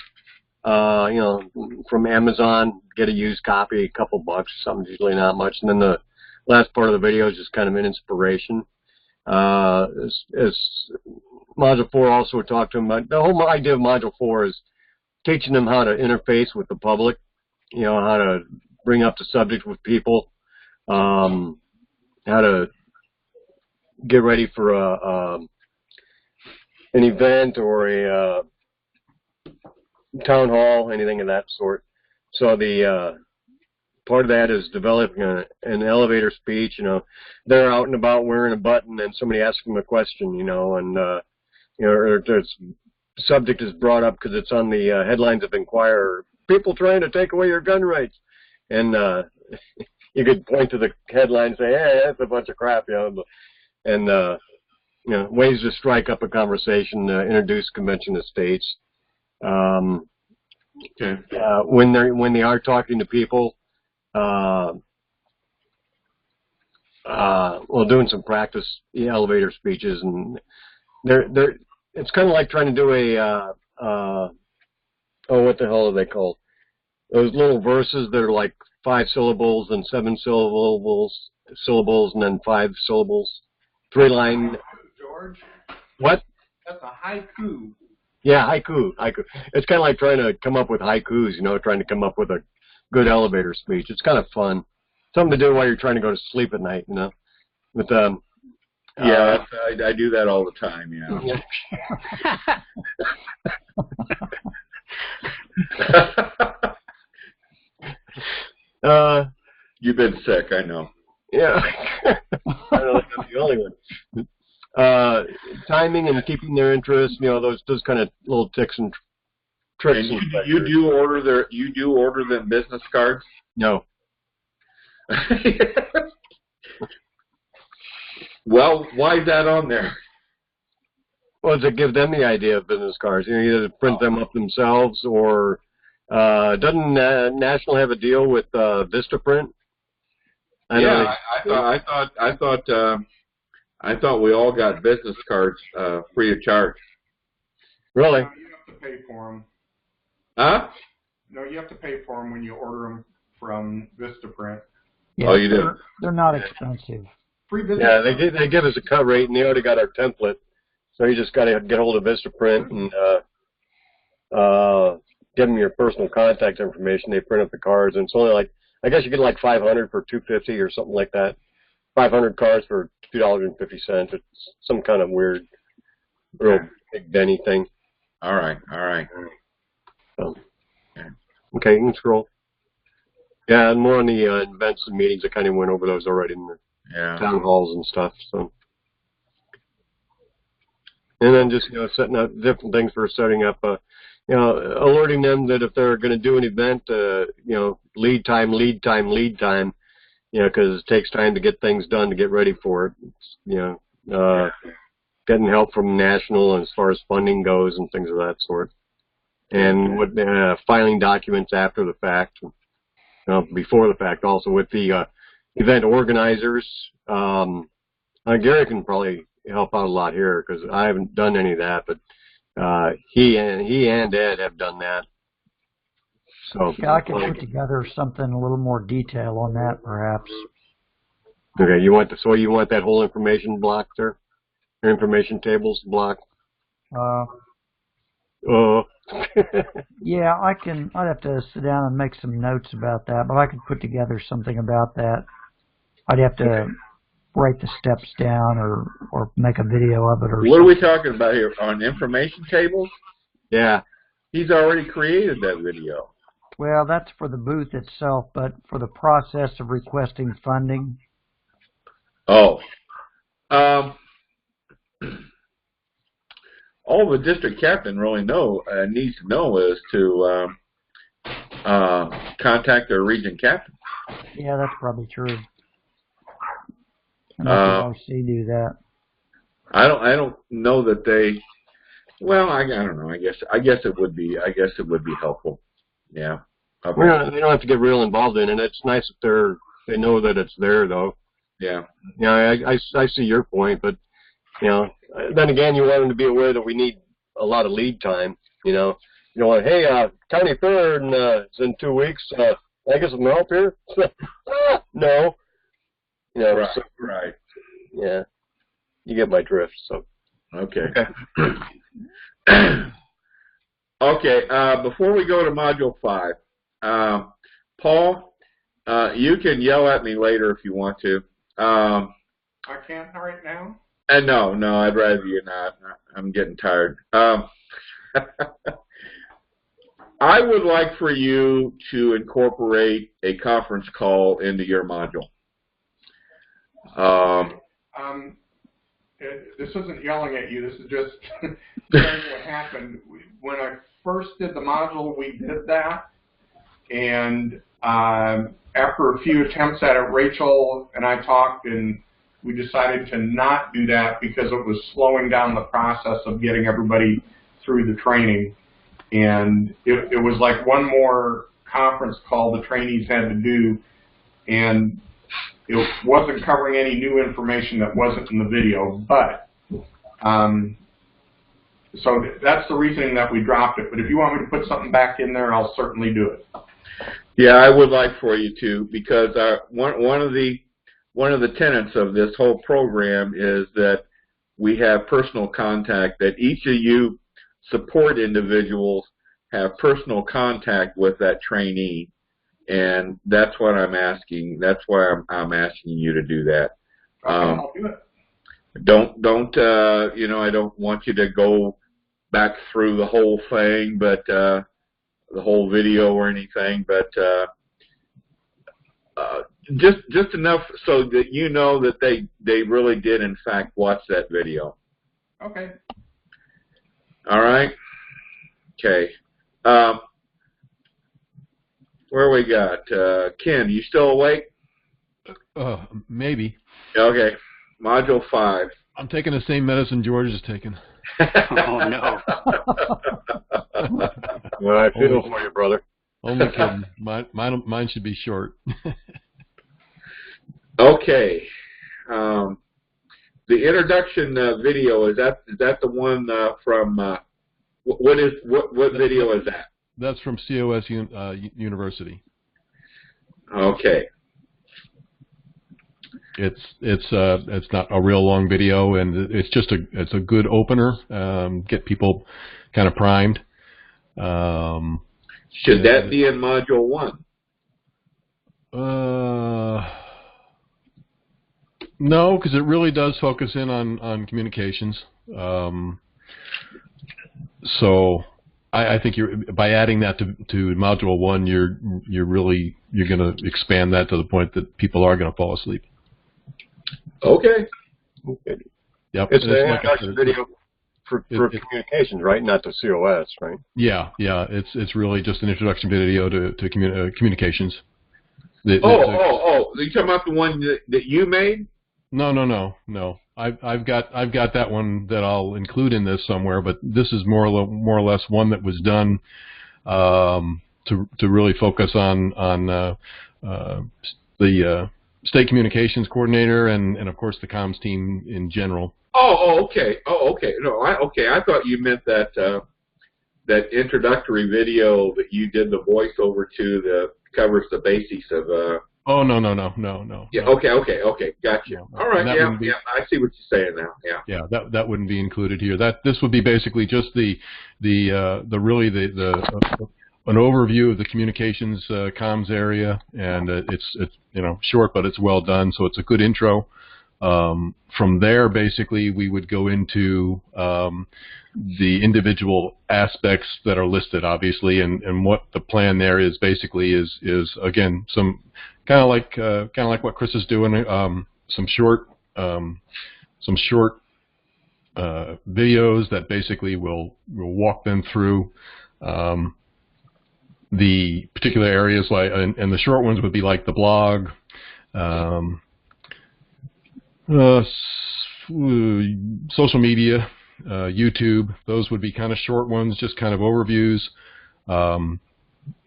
From Amazon, get a used copy, a couple bucks, something, usually not much. And then the last part of the video is just kind of an inspiration. As Module 4 also talked to him about, the whole idea of Module 4 is teaching them how to interface with the public, how to bring up the subject with people, how to get ready for an event or a town hall, anything of that sort. So the part of that is developing an elevator speech. They're out and about wearing a button, and somebody asks them a question, and or the subject is brought up because it's on the headlines of Inquirer. People trying to take away your gun rights, and you could point to the headline and say, "Hey, that's a bunch of crap," and ways to strike up a conversation, introduce Convention of States. Okay. When they are talking to people, doing some practice elevator speeches, and it's kind of like trying to do what the hell are they called? Those little verses that are like 5 syllables and 7 syllables, and then 5 syllables, 3-line. George? What? That's a haiku. Yeah, haiku. It's kind of like trying to come up with haikus, trying to come up with a good elevator speech. It's kind of fun. Something to do while you're trying to go to sleep at night, With Yeah, I do that all the time. Yeah. You've been sick, I know. Yeah. I don't know if I'm the only one. Timing and keeping their interest, those kind of little ticks and tricks. And you do order them business cards? No. Well, why is that on there? Well, to give them the idea of business cards. Either print them up themselves or doesn't National have a deal with Vistaprint? I thought we all got business cards free of charge. Really? No, you have to pay for them. Huh? No, you have to pay for them when you order them from Vistaprint. Yeah, Oh, you do? They're not expensive. Free business. Yeah, they give us a cut rate, and they already got our template. So you just got to get hold of Vistaprint and give them your personal contact information. They print up the cards, and it's only like, I guess you get like 500 for $2.50 or something like that. 500 cards for $2.50. It's some kind of weird, real big Benny thing. All right. So, okay, you can scroll. Yeah, and more on the events and meetings. I kind of went over those already in the town halls and stuff. So, and then just setting up different things for setting up. Alerting them that if they're going to do an event, lead time, because it takes time to get things done to get ready for it. Getting help from National as far as funding goes and things of that sort. And with filing documents after the fact, before the fact also with the event organizers. Gary can probably help out a lot here because I haven't done any of that, but he and Ed have done that. So yeah, I can put together something a little more detail on that, perhaps. Okay, you want that whole information block there, or information tables block? Yeah, I'd have to sit down and make some notes about that, but I could put together something about that. I'd have to write the steps down or make a video of it or What are we talking about here? On information tables? Yeah. He's already created that video. Well, that's for the booth itself, but for the process of requesting funding. Oh. All the district captain really needs to know is to contact their region captain. Yeah, that's probably true. And let the RC do that. I don't know that they. Well, I don't know. I guess it would be helpful. Yeah. Okay. Well, they don't have to get real involved in it. It's nice if they know that it's there, though. Yeah. Yeah, I see your point, but then again, you want them to be aware that we need a lot of lead time. You don't want, hey, county fair, and it's in 2 weeks. Can I get some help here? No. Right. So, right. Yeah. You get my drift. So. Okay. Okay. Before we go to Module 5, Paul, you can yell at me later if you want to. I can't right now. No, I'd rather you not. I'm getting tired. I would like for you to incorporate a conference call into your module. This isn't yelling at you. This is just sharing what happened. When I first did the module, we did that. And after a few attempts at it, Rachel and I talked, and we decided to not do that because it was slowing down the process of getting everybody through the training. And it was like one more conference call the trainees had to do, and it wasn't covering any new information that wasn't in the video. But so that's the reasoning that we dropped it. But if you want me to put something back in there, I'll certainly do it. Yeah, I would like for you to, because one of the tenets of this whole program is that we have personal contact, that each of you support individuals have personal contact with that trainee, and that's what I'm asking. That's why I'm asking you to do that. Okay, I'll do it. Don't I don't want you to go back through the whole thing, but the whole video or anything, but just enough so that you know that they really did in fact watch that video. Okay. All right. Okay. Where we got Ken? You still awake? Maybe. Okay. Module 5. I'm taking the same medicine George is taking. Oh, no. Well, I feel for you, brother. Only kidding. Mine should be short. Okay. The introduction video, is that the one from what video is that? That's from COS University. Okay. It's not a real long video, and it's a good opener. Get people kind of primed. Should that be in Module 1? No, because it really does focus in on communications. So I think by adding that to Module 1, you're going to expand that to the point that people are going to fall asleep. Okay. Yep. It's an introduction video for communications, right? Not to COS, right? Yeah. It's really just an introduction video to communications. You talking about the one that you made? No. I've got that one that I'll include in this somewhere, but this is more or less one that was done to really focus on the state communications coordinator and of course the comms team in general. Okay. No, I thought you meant that that introductory video that you did the voiceover to that covers the basics of. Oh no. Yeah. Okay. Gotcha. No, All right. Yeah. I see what you're saying now. Yeah. Yeah. That wouldn't be included here. This would be basically just the an overview of the communications comms area, and it's short, but it's well done. So it's a good intro. From there, basically, we would go into the individual aspects that are listed, obviously, and what the plan there is basically is again some kind of like what Chris is doing, some short videos that basically will walk them through the particular areas, like and the short ones would be like the blog. Social media, YouTube, those would be kind of short ones, just kind of overviews.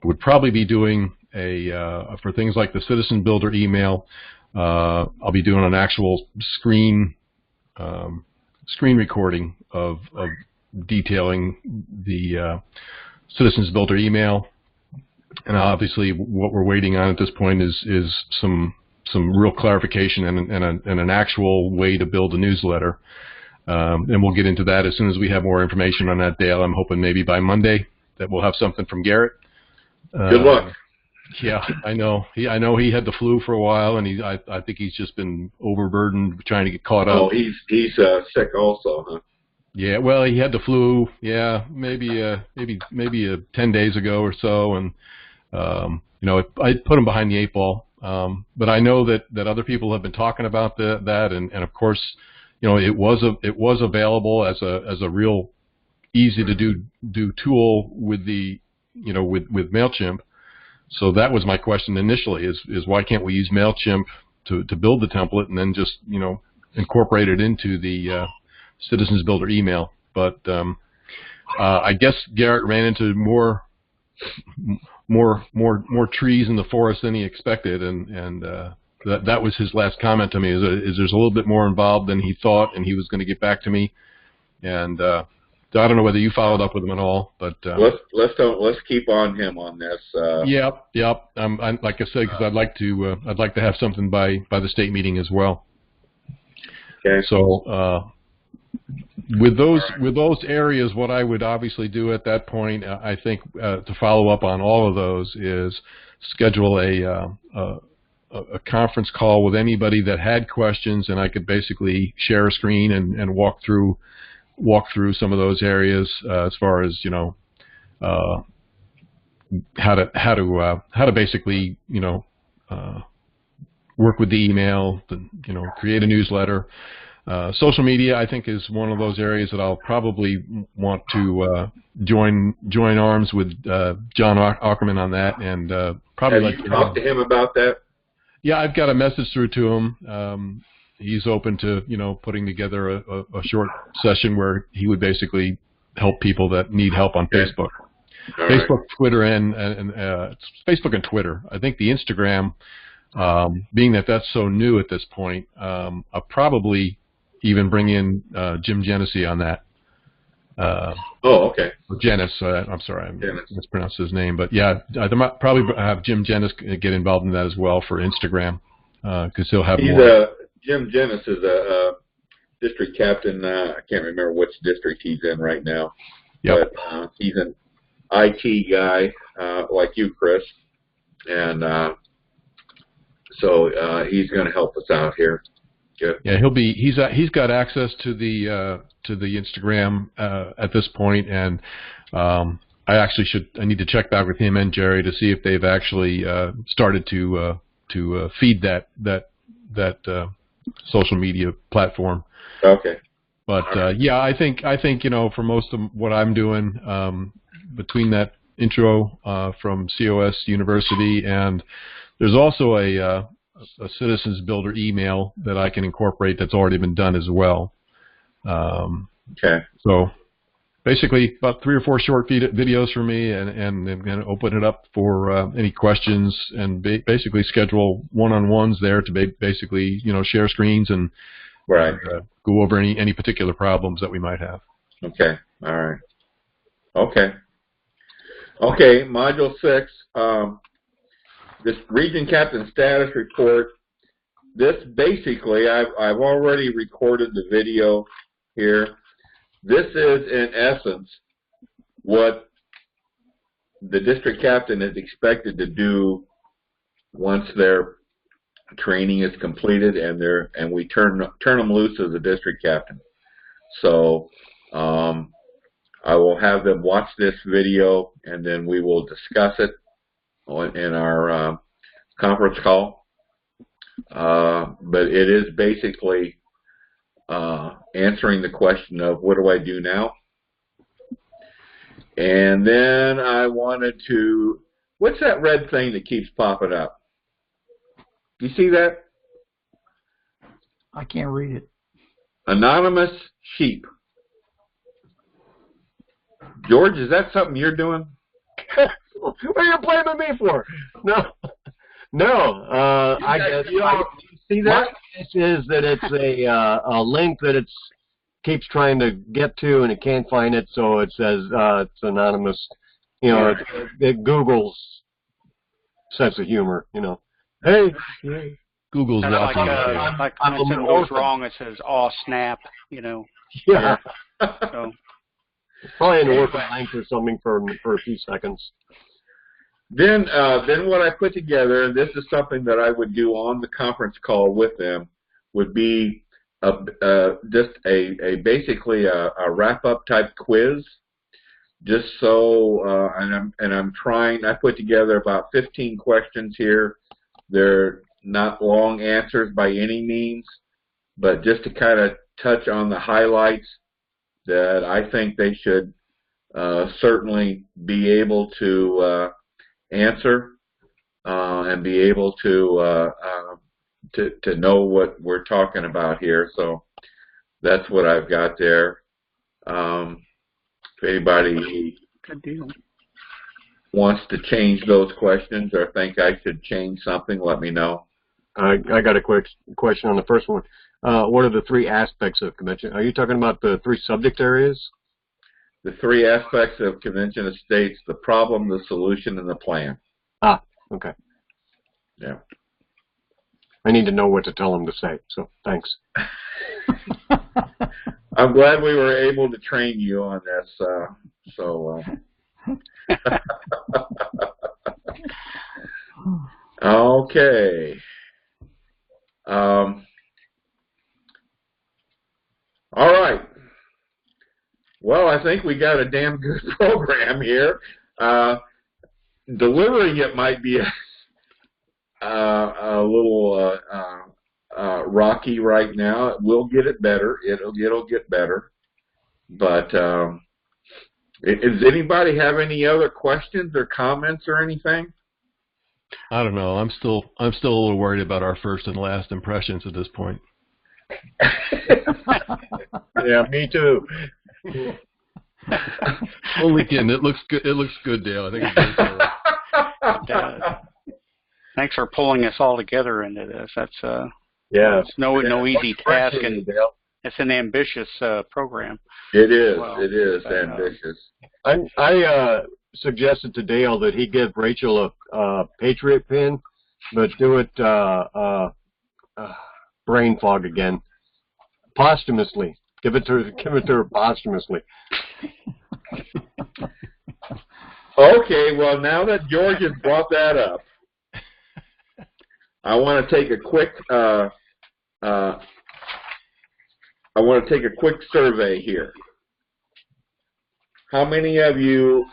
Would probably be doing for things like the Citizen Builder email, I'll be doing an actual screen recording of detailing the Citizens Builder email. And obviously what we're waiting on at this point is some real clarification and an actual way to build a newsletter. And we'll get into that as soon as we have more information on that, Dale. I'm hoping maybe by Monday that we'll have something from Garrett. Good luck. Yeah, I know. I know he had the flu for a while, and I think he's just been overburdened trying to get caught up. Oh, he's sick also, huh? Yeah, well, he had the flu. Yeah, maybe 10 days ago or so, and I put him behind the 8 ball. But I know that other people have been talking about that, and of course, it was available as a real easy to do tool with with MailChimp. So that was my question initially: is why can't we use MailChimp to build the template and then just incorporate it into the Citizens Builder email? But I guess Garrett ran into more trees in the forest than he expected, and that was his last comment to me. Is there's a little bit more involved than he thought, and he was going to get back to me. And I don't know whether you followed up with him at all, but let's keep on him on this. Yep. Like I said, because I'd like to have something by the state meeting as well. Okay. So with those areas, what I would obviously do at that point, I think to follow up on all of those is schedule a conference call with anybody that had questions, and I could basically share a screen and walk through some of those areas as far as how to basically work with the email, create a newsletter. Social media, I think, is one of those areas that I'll probably want to join arms with John Ackerman on that, and probably. Have you talked to him about that? Yeah, I've got a message through to him. He's open to putting together a short session where he would basically help people that need help on Facebook. All Facebook, right. Twitter, and Facebook and Twitter. I think the Instagram, being that that's so new at this point, I'll probably even bring in Jim Genesee on that. Okay. Jenis, I'm sorry, I Jenis. mispronounced his name, but yeah, I might probably have Jim Jenis get involved in that as well for Instagram, because he'll have more. Jim Jenis is a district captain. I can't remember which district he's in right now. Yep. But he's an IT guy like you, Chris, and so he's going to help us out here. Good. Yeah, he's got access to the Instagram at this point, and I need to check back with him and Jerry to see if they've actually started to feed that social media platform. Okay. But yeah, I think for most of what I'm doing, between that intro from COS University, and there's also a Citizens Builder email that I can incorporate that's already been done as well. Okay. So basically about 3 or 4 short videos for me, and open it up for any questions, and basically schedule one-on-ones there to basically share screens and Right. Go over any particular problems that we might have. Okay. All right. Okay. Okay. Module 6. This region captain status report. This basically, I've already recorded the video here. This is in essence what the district captain is expected to do once their training is completed and we turn them loose as a district captain. So I will have them watch this video, and then we will discuss it in our conference call. But it is basically answering the question of what do I do now? And then I wanted to, what's that red thing that keeps popping up? You see that? I can't read it. Anonymous sheep. George, is that something you're doing? What are you blaming me for? No. I guess see that? My guess is that it's a link that it keeps trying to get to and it can't find it, so it says it's anonymous. It Google's sense of humor. Hey. Google's Kind of watching it. like I'm when something goes wrong, it says, "Oh snap!" Yeah. So Probably an orphan length or something for a few seconds. Then what I put together, and this is something that I would do on the conference call with them, would be just basically a wrap-up type quiz. Just so, I'm trying. I put together about 15 questions here. They're not long answers by any means, but just to kind of touch on the highlights that I think they should certainly be able to answer and be able to know what we're talking about here. So that's what I've got there. If anybody good deal. wants to change those questions or think I should change something, let me know. I got a quick question on the first one. What are the 3 aspects of convention? Are you talking about the 3 subject areas? The 3 aspects of convention of states: the problem, the solution, and the plan. Ah, okay. Yeah. I need to know what to tell them to say, so thanks. I'm glad we were able to train you on this. Okay. All right. Well, I think we got a damn good program here. Delivering it might be a little rocky right now. We'll get it better. It'll get better. But does anybody have any other questions or comments or anything? I don't know. I'm still a little worried about our first and last impressions at this point. Yeah, me too. Only kidding. It looks good. It looks good, Dale. I think it's good. Thanks for pulling us all together into this. That's Yeah. it's no easy task, Question, and Dale. it's an ambitious program. It is. Well, it is but, ambitious. I suggested to Dale that he give Rachel a Patriot pin, but do it brain fog again, posthumously. Give it to her posthumously. Okay, well, now that George has brought that up, I want to take a quick survey here. How many of you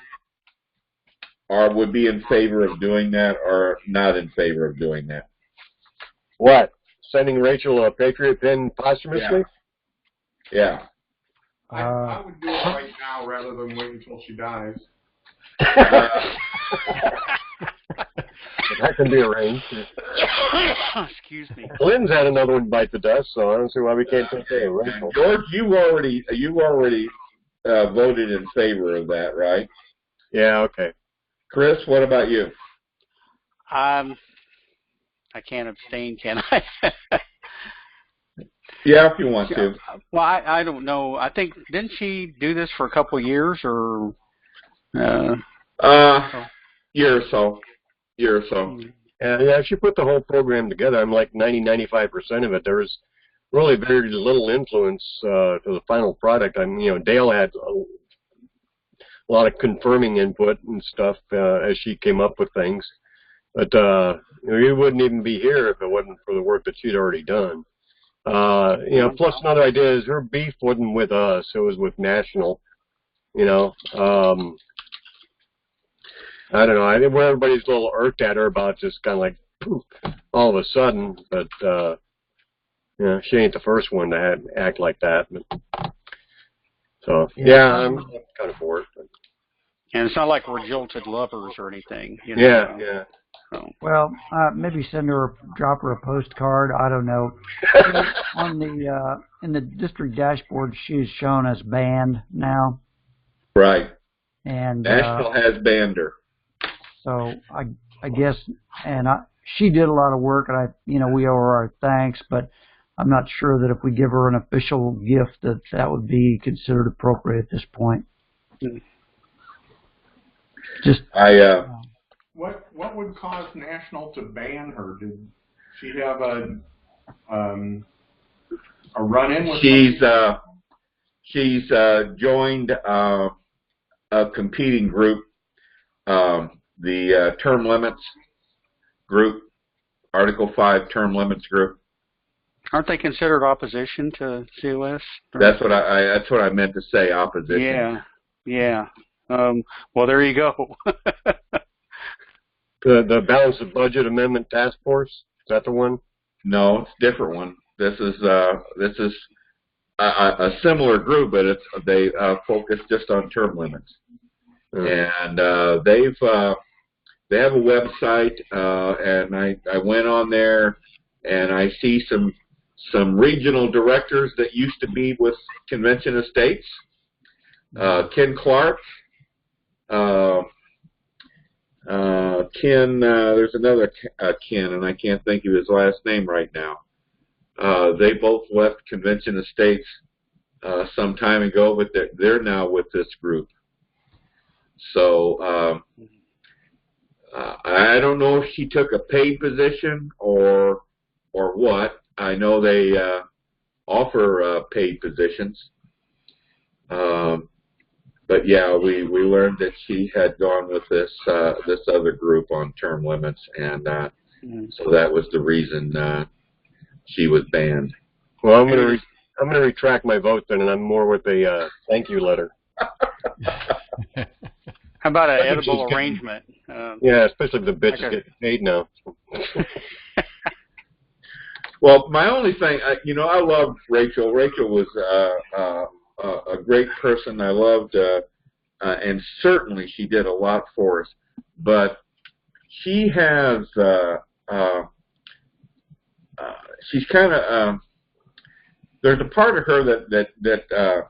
would be in favor of doing that, or not in favor of doing that? What? Sending Rachel a Patriot pin posthumously? Yeah. I would do it right now rather than wait until she dies. That can be arranged. Excuse me. Lynn's had another one bite the dust, so I don't see why we can't take a Rachel. George, you already voted in favor of that, right? Yeah, okay. Chris, what about you? I can't abstain, can I? Yeah, if you want to. Well, I don't know. I think, didn't she do this for a couple of years, or? Year or so. Yeah, she put the whole program together. I'm like 95% of it. There was really very little influence to the final product. Dale had a lot of confirming input and stuff as she came up with things. But we wouldn't even be here if it wasn't for the work that she'd already done. Plus another idea is her beef wasn't with us; it was with National. I don't know. I think everybody's a little irked at her about just kind of like poof, all of a sudden. But she ain't the first one to act like that. But, so yeah, I'm kind of bored. But. And it's not like we're jilted lovers or anything. Yeah. So. Well, maybe drop her a postcard. I don't know. On the in the district dashboard, she is shown as banned now. Right. And National has banned her. So I guess, and she did a lot of work, and we owe her our thanks. But I'm not sure that if we give her an official gift, that would be considered appropriate at this point. Just What would cause National to ban her? Did she have a run-in with? She's joined a competing group, the term limits group, Article 5 term limits group. Aren't they considered opposition to COS? That's what I meant to say. Opposition. Yeah. Well, there you go. The Balance of Budget Amendment Task Force, is that the one? No, it's a different one. This is a similar group, but they focus just on term limits, and they have a website, and I went on there, and I see some regional directors that used to be with Convention of States, Ken Clark. Ken, there's another Ken, and I can't think of his last name right now. They both left Convention of States some time ago, but they're now with this group. So I don't know if she took a paid position or what. I know they offer paid positions. But yeah, we learned that she had gone with this other group on term limits, and so that was the reason she was banned. Well, I'm gonna retract my vote then, and I'm more with a thank you letter. How about an edible arrangement? Yeah, especially if the bitch is getting paid now. Well, my only thing, I loved Rachel. Rachel was a great person. I loved, and certainly she did a lot for us. But she has, she's kind of, there's a part of her that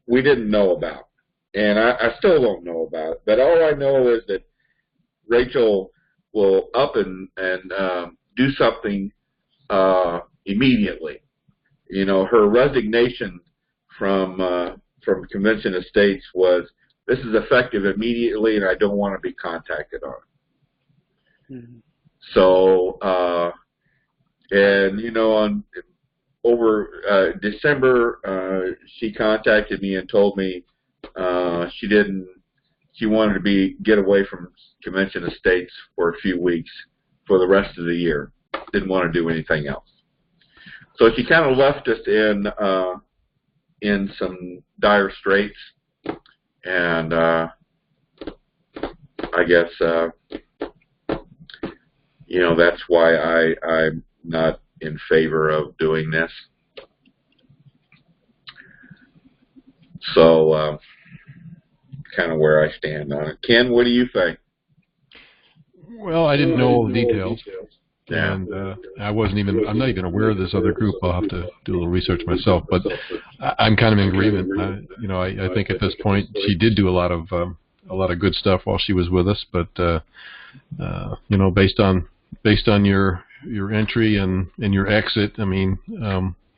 we didn't know about, and I still don't know about it. But all I know is that Rachel will up and do something immediately. Her resignation from Convention Estates was, this is effective immediately, and I don't want to be contacted on it. Mm-hmm. So, on over December, she contacted me and told me she wanted to get away from Convention Estates for a few weeks for the rest of the year. Didn't want to do anything else. So she kind of left us in some dire straits, and I guess that's why I'm not in favor of doing this. So kind of where I stand on it. Ken, what do you think? Well, I didn't know all the details. And I'm not even aware of this other group. I'll have to do a little research myself, but I'm kind of in agreement. I think at this point she did do a lot of good stuff while she was with us, but based on your entry and your exit, I mean,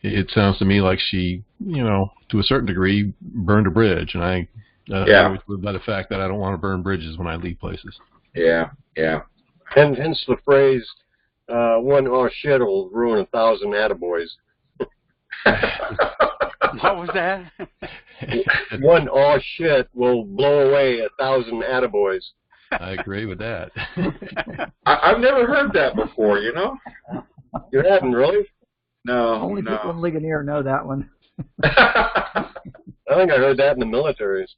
it sounds to me like she, to a certain degree, burned a bridge, and I always live by the fact that I don't want to burn bridges when I leave places. Yeah. And hence the phrase, one "oh shit" will ruin 1,000 attaboys. What was that? One "oh shit" will blow away 1,000 attaboys. I agree with that. I've never heard that before, You haven't, really? No. Only people in Ligonier know that one. I think I heard that in the militaries.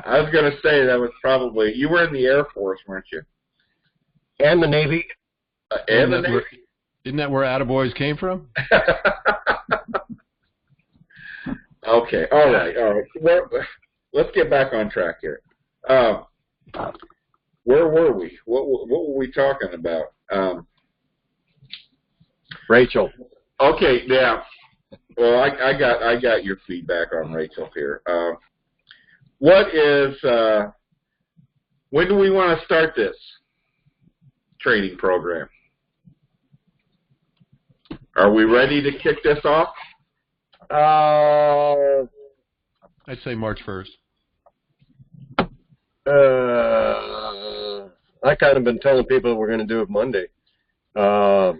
I was going to say that was probably, you were in the Air Force, weren't you? And the Navy. And the Navy. Isn't that where attaboys came from? Okay, all right. Well, let's get back on track here. Where were we? What were we talking about? Rachel. Okay, yeah. Well, I got your feedback on Rachel here. When do we want to start this training program? Are we ready to kick this off? I'd say March 1st. I kind of been telling people that we're going to do it Monday. At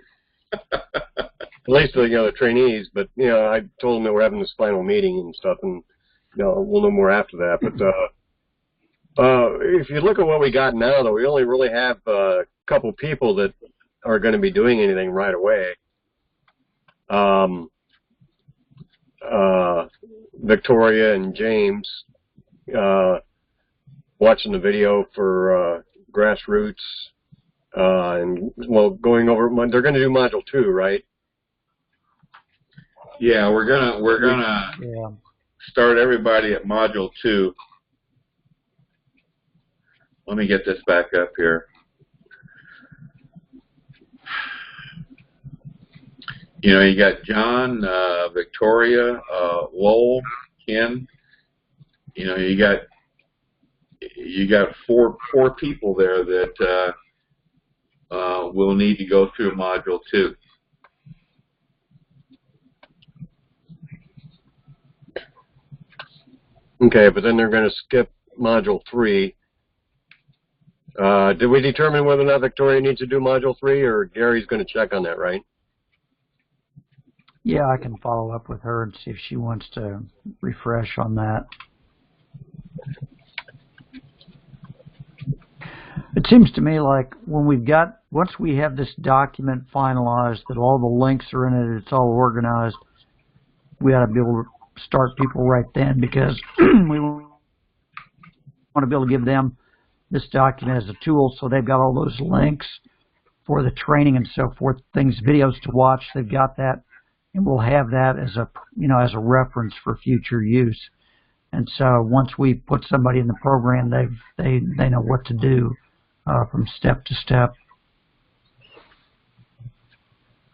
least the trainees, but I told them that we're having this final meeting and stuff, and we'll know more after that. But if you look at what we got now, though, we only really have a couple people that are going to be doing anything right away. Victoria and James watching the video for grassroots and going over. They're going to do module 2, right? Yeah, we're gonna start everybody at module 2. Let me get this back up here. You got John, Victoria, Lowell, Ken. You got four people there that will need to go through module 2. Okay, but then they're going to skip module 3. Did we determine whether or not Victoria needs to do module 3, or Gary's going to check on that, right? Yeah, I can follow up with her and see if she wants to refresh on that. It seems to me like when we've got once we have this document finalized, that all the links are in it, it's all organized, we ought to be able to start people right then, because we want to be able to give them this document as a tool, so they've got all those links for the training and so forth, things, videos to watch. They've got that, and we'll have that as a as a reference for future use. And so once we put somebody in the program, they know what to do from step to step.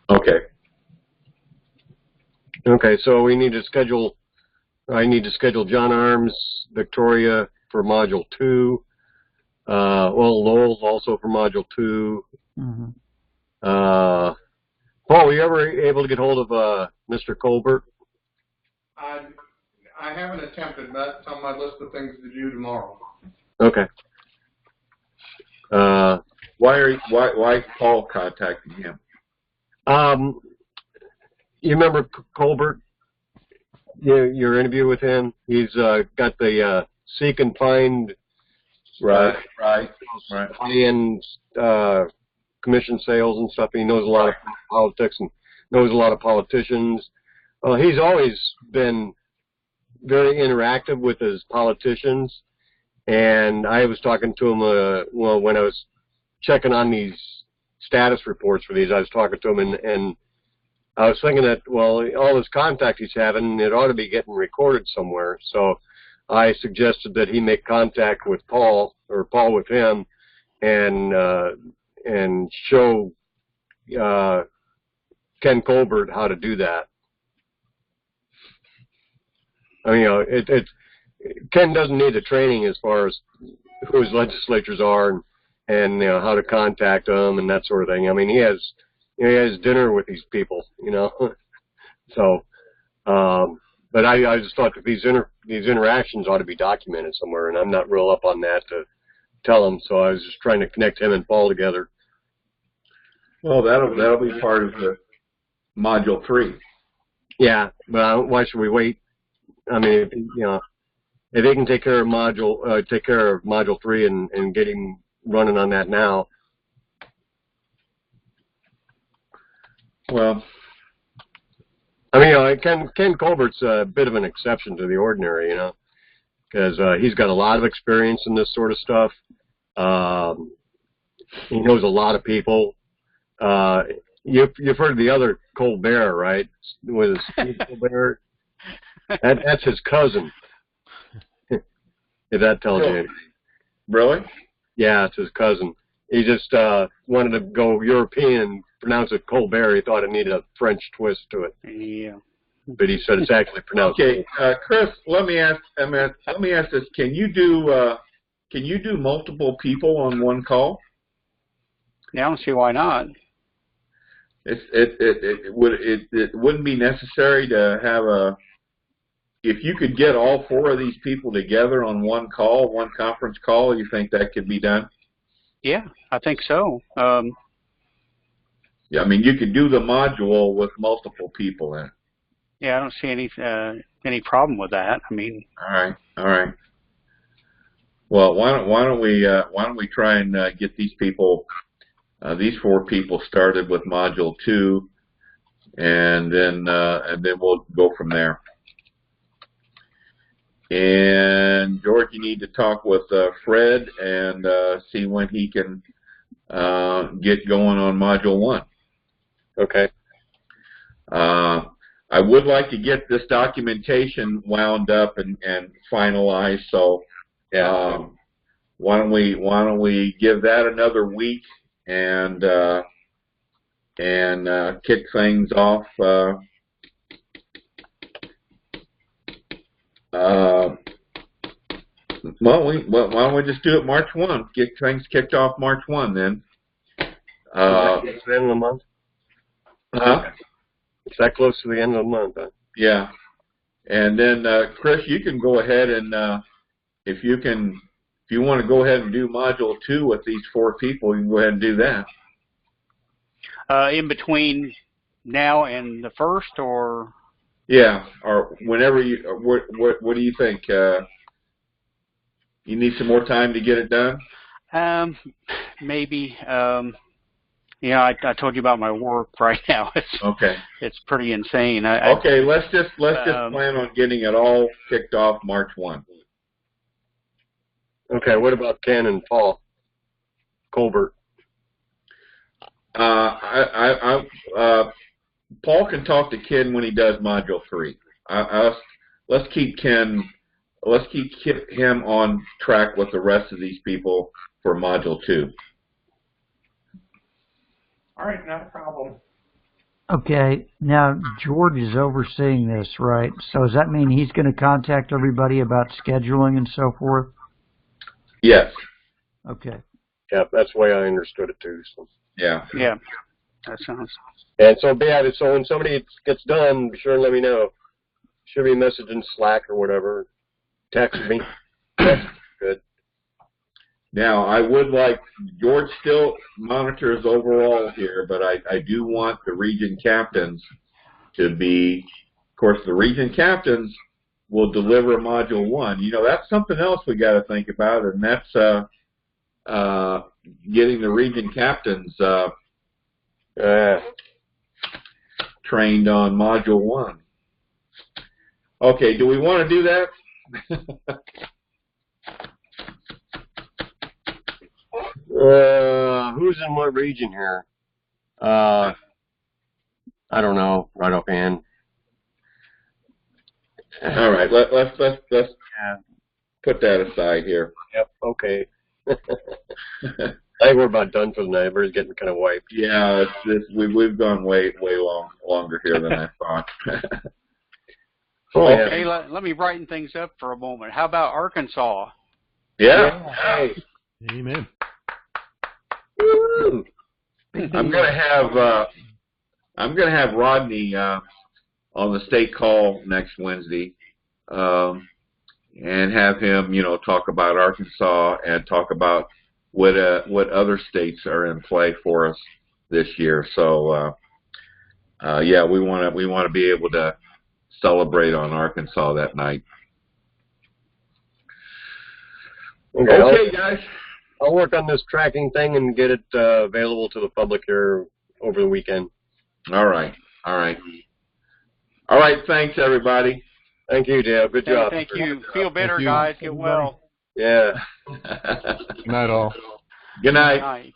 Okay. Okay, so we need to schedule. I need to schedule John Arms, Victoria for Module 2. Well, Lowell's also for Module 2. Mm-hmm. Paul, were you ever able to get hold of Mr. Colbert? I haven't attempted. That's on my list of things to do tomorrow. Okay. Why Paul contacting him? You remember Colbert? Your interview with him? He's got the Seek and Find Right. high-end commission sales and stuff. He knows a lot of politics and knows a lot of politicians. He's always been very interactive with his politicians, and I was talking to him, when I was checking on these status reports for these, I was talking to him, and I was thinking that, well, all his contact he's having, it ought to be getting recorded somewhere. So I suggested that he make contact with Paul, or Paul with him, and show Ken Colbert how to do that. I mean, Ken doesn't need the training as far as who his legislatures are and how to contact them and that sort of thing. I mean, he has dinner with these people, So, but I just thought that these interactions ought to be documented somewhere, and I'm not real up on that to tell him. So I was just trying to connect him and Paul together. Well, that'll be part of the Module 3. Yeah, but why should we wait? I mean, if they can take care of Module 3 and get him running on that now. Well, I mean, Ken Colbert's a bit of an exception to the ordinary, because he's got a lot of experience in this sort of stuff. He knows a lot of people. You've heard of the other Colbert, right? With Steve Colbert. That's his cousin. If that tells you anything. Really? Yeah, it's his cousin. He just wanted to go European and pronounce it Colbert. He thought it needed a French twist to it. Yeah. But he said it's actually pronounced. Okay, Chris. Let me ask this: Can you do multiple people on one call? Yeah, I don't see why not. It wouldn't be necessary to have if you could get all 4 of these people together on one call, one conference call. You think that could be done? Yeah, I think so. Yeah, I mean, you could do the module with multiple people in it. Yeah, I don't see any problem with that. I mean, all right. Well, why don't we try and get these people, these 4 people, started with Module 2, and then we'll go from there. And George, you need to talk with Fred and see when he can get going on Module 1. Okay. I would like to get this documentation wound up and finalized. So, why don't we give that another week and kick things off. Why don't we just do it March 1? Get things kicked off March 1 then. It's the end of the month. It's that close to the end of the month. Huh? Yeah. And then Chris, you can go ahead and if you want to go ahead and do Module 2 with these 4 people, you can go ahead and do that. In between now and the 1st, or? Yeah, or whenever you. What do you think? You need some more time to get it done? Maybe. Yeah, I told you about my work right now. Okay. It's pretty insane. Okay, let's just plan on getting it all kicked off March 1. Okay, what about Ken and Paul Colbert? Paul can talk to Ken when he does Module 3. Let's keep him on track with the rest of these people for Module 2. All right, not a problem. Okay, now George is overseeing this, right? So does that mean he's going to contact everybody about scheduling and so forth? Yes. Okay. Yeah, that's the way I understood it too. So. Yeah. Yeah, that sounds. And so, so when somebody gets done, be sure and let me know. Shoot me a message in Slack or whatever. Text me. Good. Now, I would like, George still monitors overall here, but I do want the region captains to be, of course, the region captains will deliver Module 1. You know, that's something else we got to think about, and that's getting the region captains trained on Module 1. Okay, do we want to do that? Who's in what region here? I don't know right offhand. All right, let's put that aside here. Yep. Okay. I think we're about done for the night. Everybody's getting kind of wiped. Yeah, we've gone way longer here than I thought. Okay, let me brighten things up for a moment. How about Arkansas? Yeah. Hey. Amen. I'm gonna have Rodney on the state call next Wednesday, and have him, talk about Arkansas and talk about what other states are in play for us this year. So yeah, we want to be able to celebrate on Arkansas that night. Okay, guys. I'll work on this tracking thing and get it available to the public here over the weekend. All right. Thanks, everybody. Thank you, Dale. Good job. Thank you. Feel better, guys. Get well. Yeah. Good night, all. Good night. Good night.